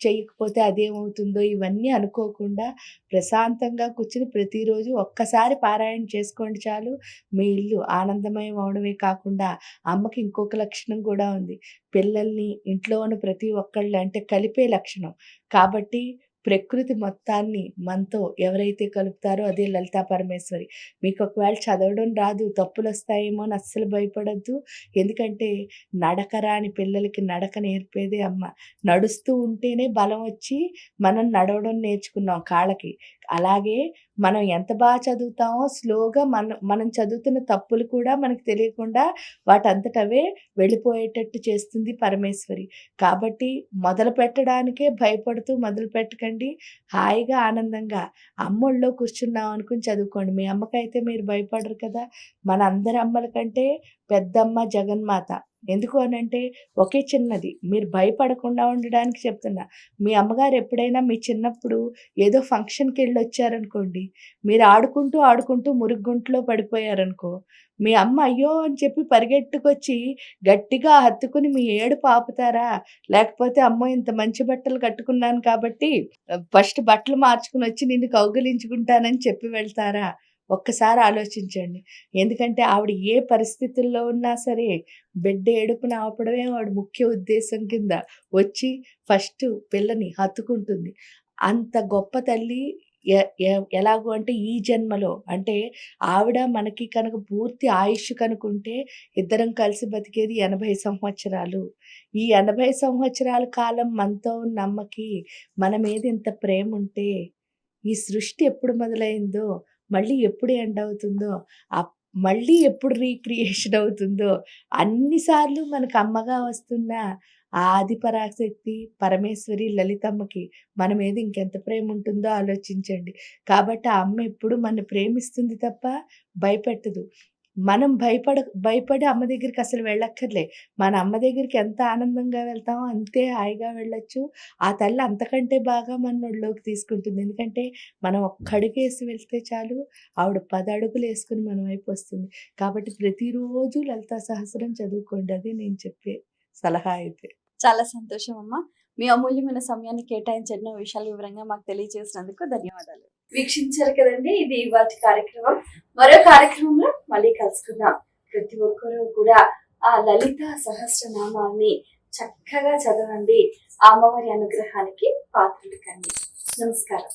చేయకపోతే అదేమవుతుందో ఇవన్నీ అనుకోకుండా ప్రశాంతంగా కూర్చొని ప్రతిరోజు ఒక్కసారి పారాయణ చేసుకోండి చాలు. మీ ఇల్లు ఆనందమయం అవ్వడమే కాకుండా అమ్మకి ఇంకొక లక్షణం కూడా ఉంది. పిల్లల్ని ఇంట్లో ఉన్న ప్రతి ఒక్కళ్ళు అంటే కలిపే లక్షణం. కాబట్టి ప్రకృతి మొత్తాన్ని మనతో ఎవరైతే కలుపుతారో అదే లలితా పరమేశ్వరి. మీకు ఒకవేళ చదవడం రాదు, తప్పులొస్తాయేమో అని అస్సలు భయపడొద్దు. ఎందుకంటే నడక రాని పిల్లలకి నడక నేర్పేదే అమ్మ. నడుస్తూ ఉంటేనే బలం వచ్చి మనం నడవడం నేర్చుకున్నాం కాళ్ళకి. అలాగే మనం ఎంత చదువుతామో స్లోగా మనం చదువుతున్న తప్పులు కూడా మనకు తెలియకుండా వాటంతటవే వెళ్ళిపోయేటట్టు చేస్తుంది పరమేశ్వరి. కాబట్టి మొదలుపెట్టడానికే భయపడుతూ మొదలుపెట్టకండి. హాయిగా ఆనందంగా అమ్మొళ్ళో కూర్చున్నాం అనుకుని చదువుకోండి. మీ అమ్మకైతే మీరు భయపడరు కదా! మన అందరి అమ్మల కంటే పెద్దమ్మ జగన్మాత. ఎందుకు అనంటే ఒకే చిన్నది. మీరు భయపడకుండా ఉండడానికి చెప్తున్నా. మీ అమ్మగారు ఎప్పుడైనా మీ చిన్నప్పుడు ఏదో ఫంక్షన్‌కెళ్ళొచ్చారనుకోండి, మీరు ఆడుకుంటూ, ఆడుకుంటూ మురుగుగుంటలో పడిపోయారనుకో, మీ అమ్మ అయ్యో! అని చెప్పి పరిగెట్టుకొచ్చి గట్టిగా హత్తుకుని మీ ఏడుపు ఆపుతారా? లేకపోతే అమ్మో! ఇంత మంచి బట్టలు కట్టుకున్నాను కాబట్టి ఫస్ట్ బట్టలు మార్చుకొనొచ్చి నిన్ను కౌగిలించుకుంటానని చెప్పి వెళ్తారా? ఒక్కసారి ఆలోచించండి. ఎందుకంటే ఆవిడ ఏ పరిస్థితుల్లో ఉన్నా సరే బిడ్డ ఏడుపుని ఆపడమే వాడి ముఖ్య ఉద్దేశం కింద వచ్చి ఫస్ట్ పిల్లని హత్తుకుంటుంది. అంత గొప్ప తల్లి ఎ ఎ ఎలాగో అంటే ఈ జన్మలో అంటే ఆవిడ మనకి కనుక పూర్తి ఆయుష్ కనుకుంటే ఇద్దరం కలిసి బతికేది 80 సంవత్సరాలు. ఈ 80 సంవత్సరాల కాలం మనతో ఉన్న అమ్మకి మన మీద ఇంత ప్రేముంటే ఈ సృష్టి ఎప్పుడు మొదలైందో, మళ్ళీ ఎప్పుడు ఎండ్ అవుతుందో మళ్ళీ ఎప్పుడు రీక్రియేషన్ అవుతుందో, అన్ని సార్లు మనకు అమ్మగా వస్తున్న ఆ ఆది పరాశక్తి, పరమేశ్వరి, లలితమ్మకి మన మీద ఇంకెంత ప్రేమ ఉంటుందో ఆలోచించండి. కాబట్టి ఆ అమ్మ ఎప్పుడు మనని ప్రేమిస్తుంది తప్ప భయపెట్టదు. మనం భయపడి అమ్మ దగ్గరికి అసలు వెళ్ళక్కర్లే. మన అమ్మ దగ్గరికి ఎంత ఆనందంగా వెళ్తామో అంతే హాయిగా వెళ్ళొచ్చు. ఆ తల్లి అంతకంటే బాగా మన ఒళ్ళోకి తీసుకుంటుంది. ఎందుకంటే మనం ఒక్క అడుగేసి వెళ్తే చాలు, ఆవిడ 10 అడుగులేసుకొని మన వైపు వస్తుంది. కాబట్టి ప్రతిరోజు లలితా సహస్రం చదువుకోండి. అది నేను చెప్పే సలహా అయితే. చాలా సంతోషం అమ్మా. మీ అమూల్యమైన సమయాన్ని కేటాయించి ఎన్నో విషయాలు వివరంగా మాకు తెలియజేసినందుకు ధన్యవాదాలు. వీక్షించారు కదండి, ఇది ఇవాళ కార్యక్రమం. మరో కార్యక్రమంలో మళ్ళీ కలుసుకుందాం. ప్రతి ఒక్కరూ కూడా ఆ లలిత సహస్రనామాల్ని చక్కగా చదవండి. ఆ అమ్మవారి అనుగ్రహానికి పాత్రలు కండి. నమస్కారం.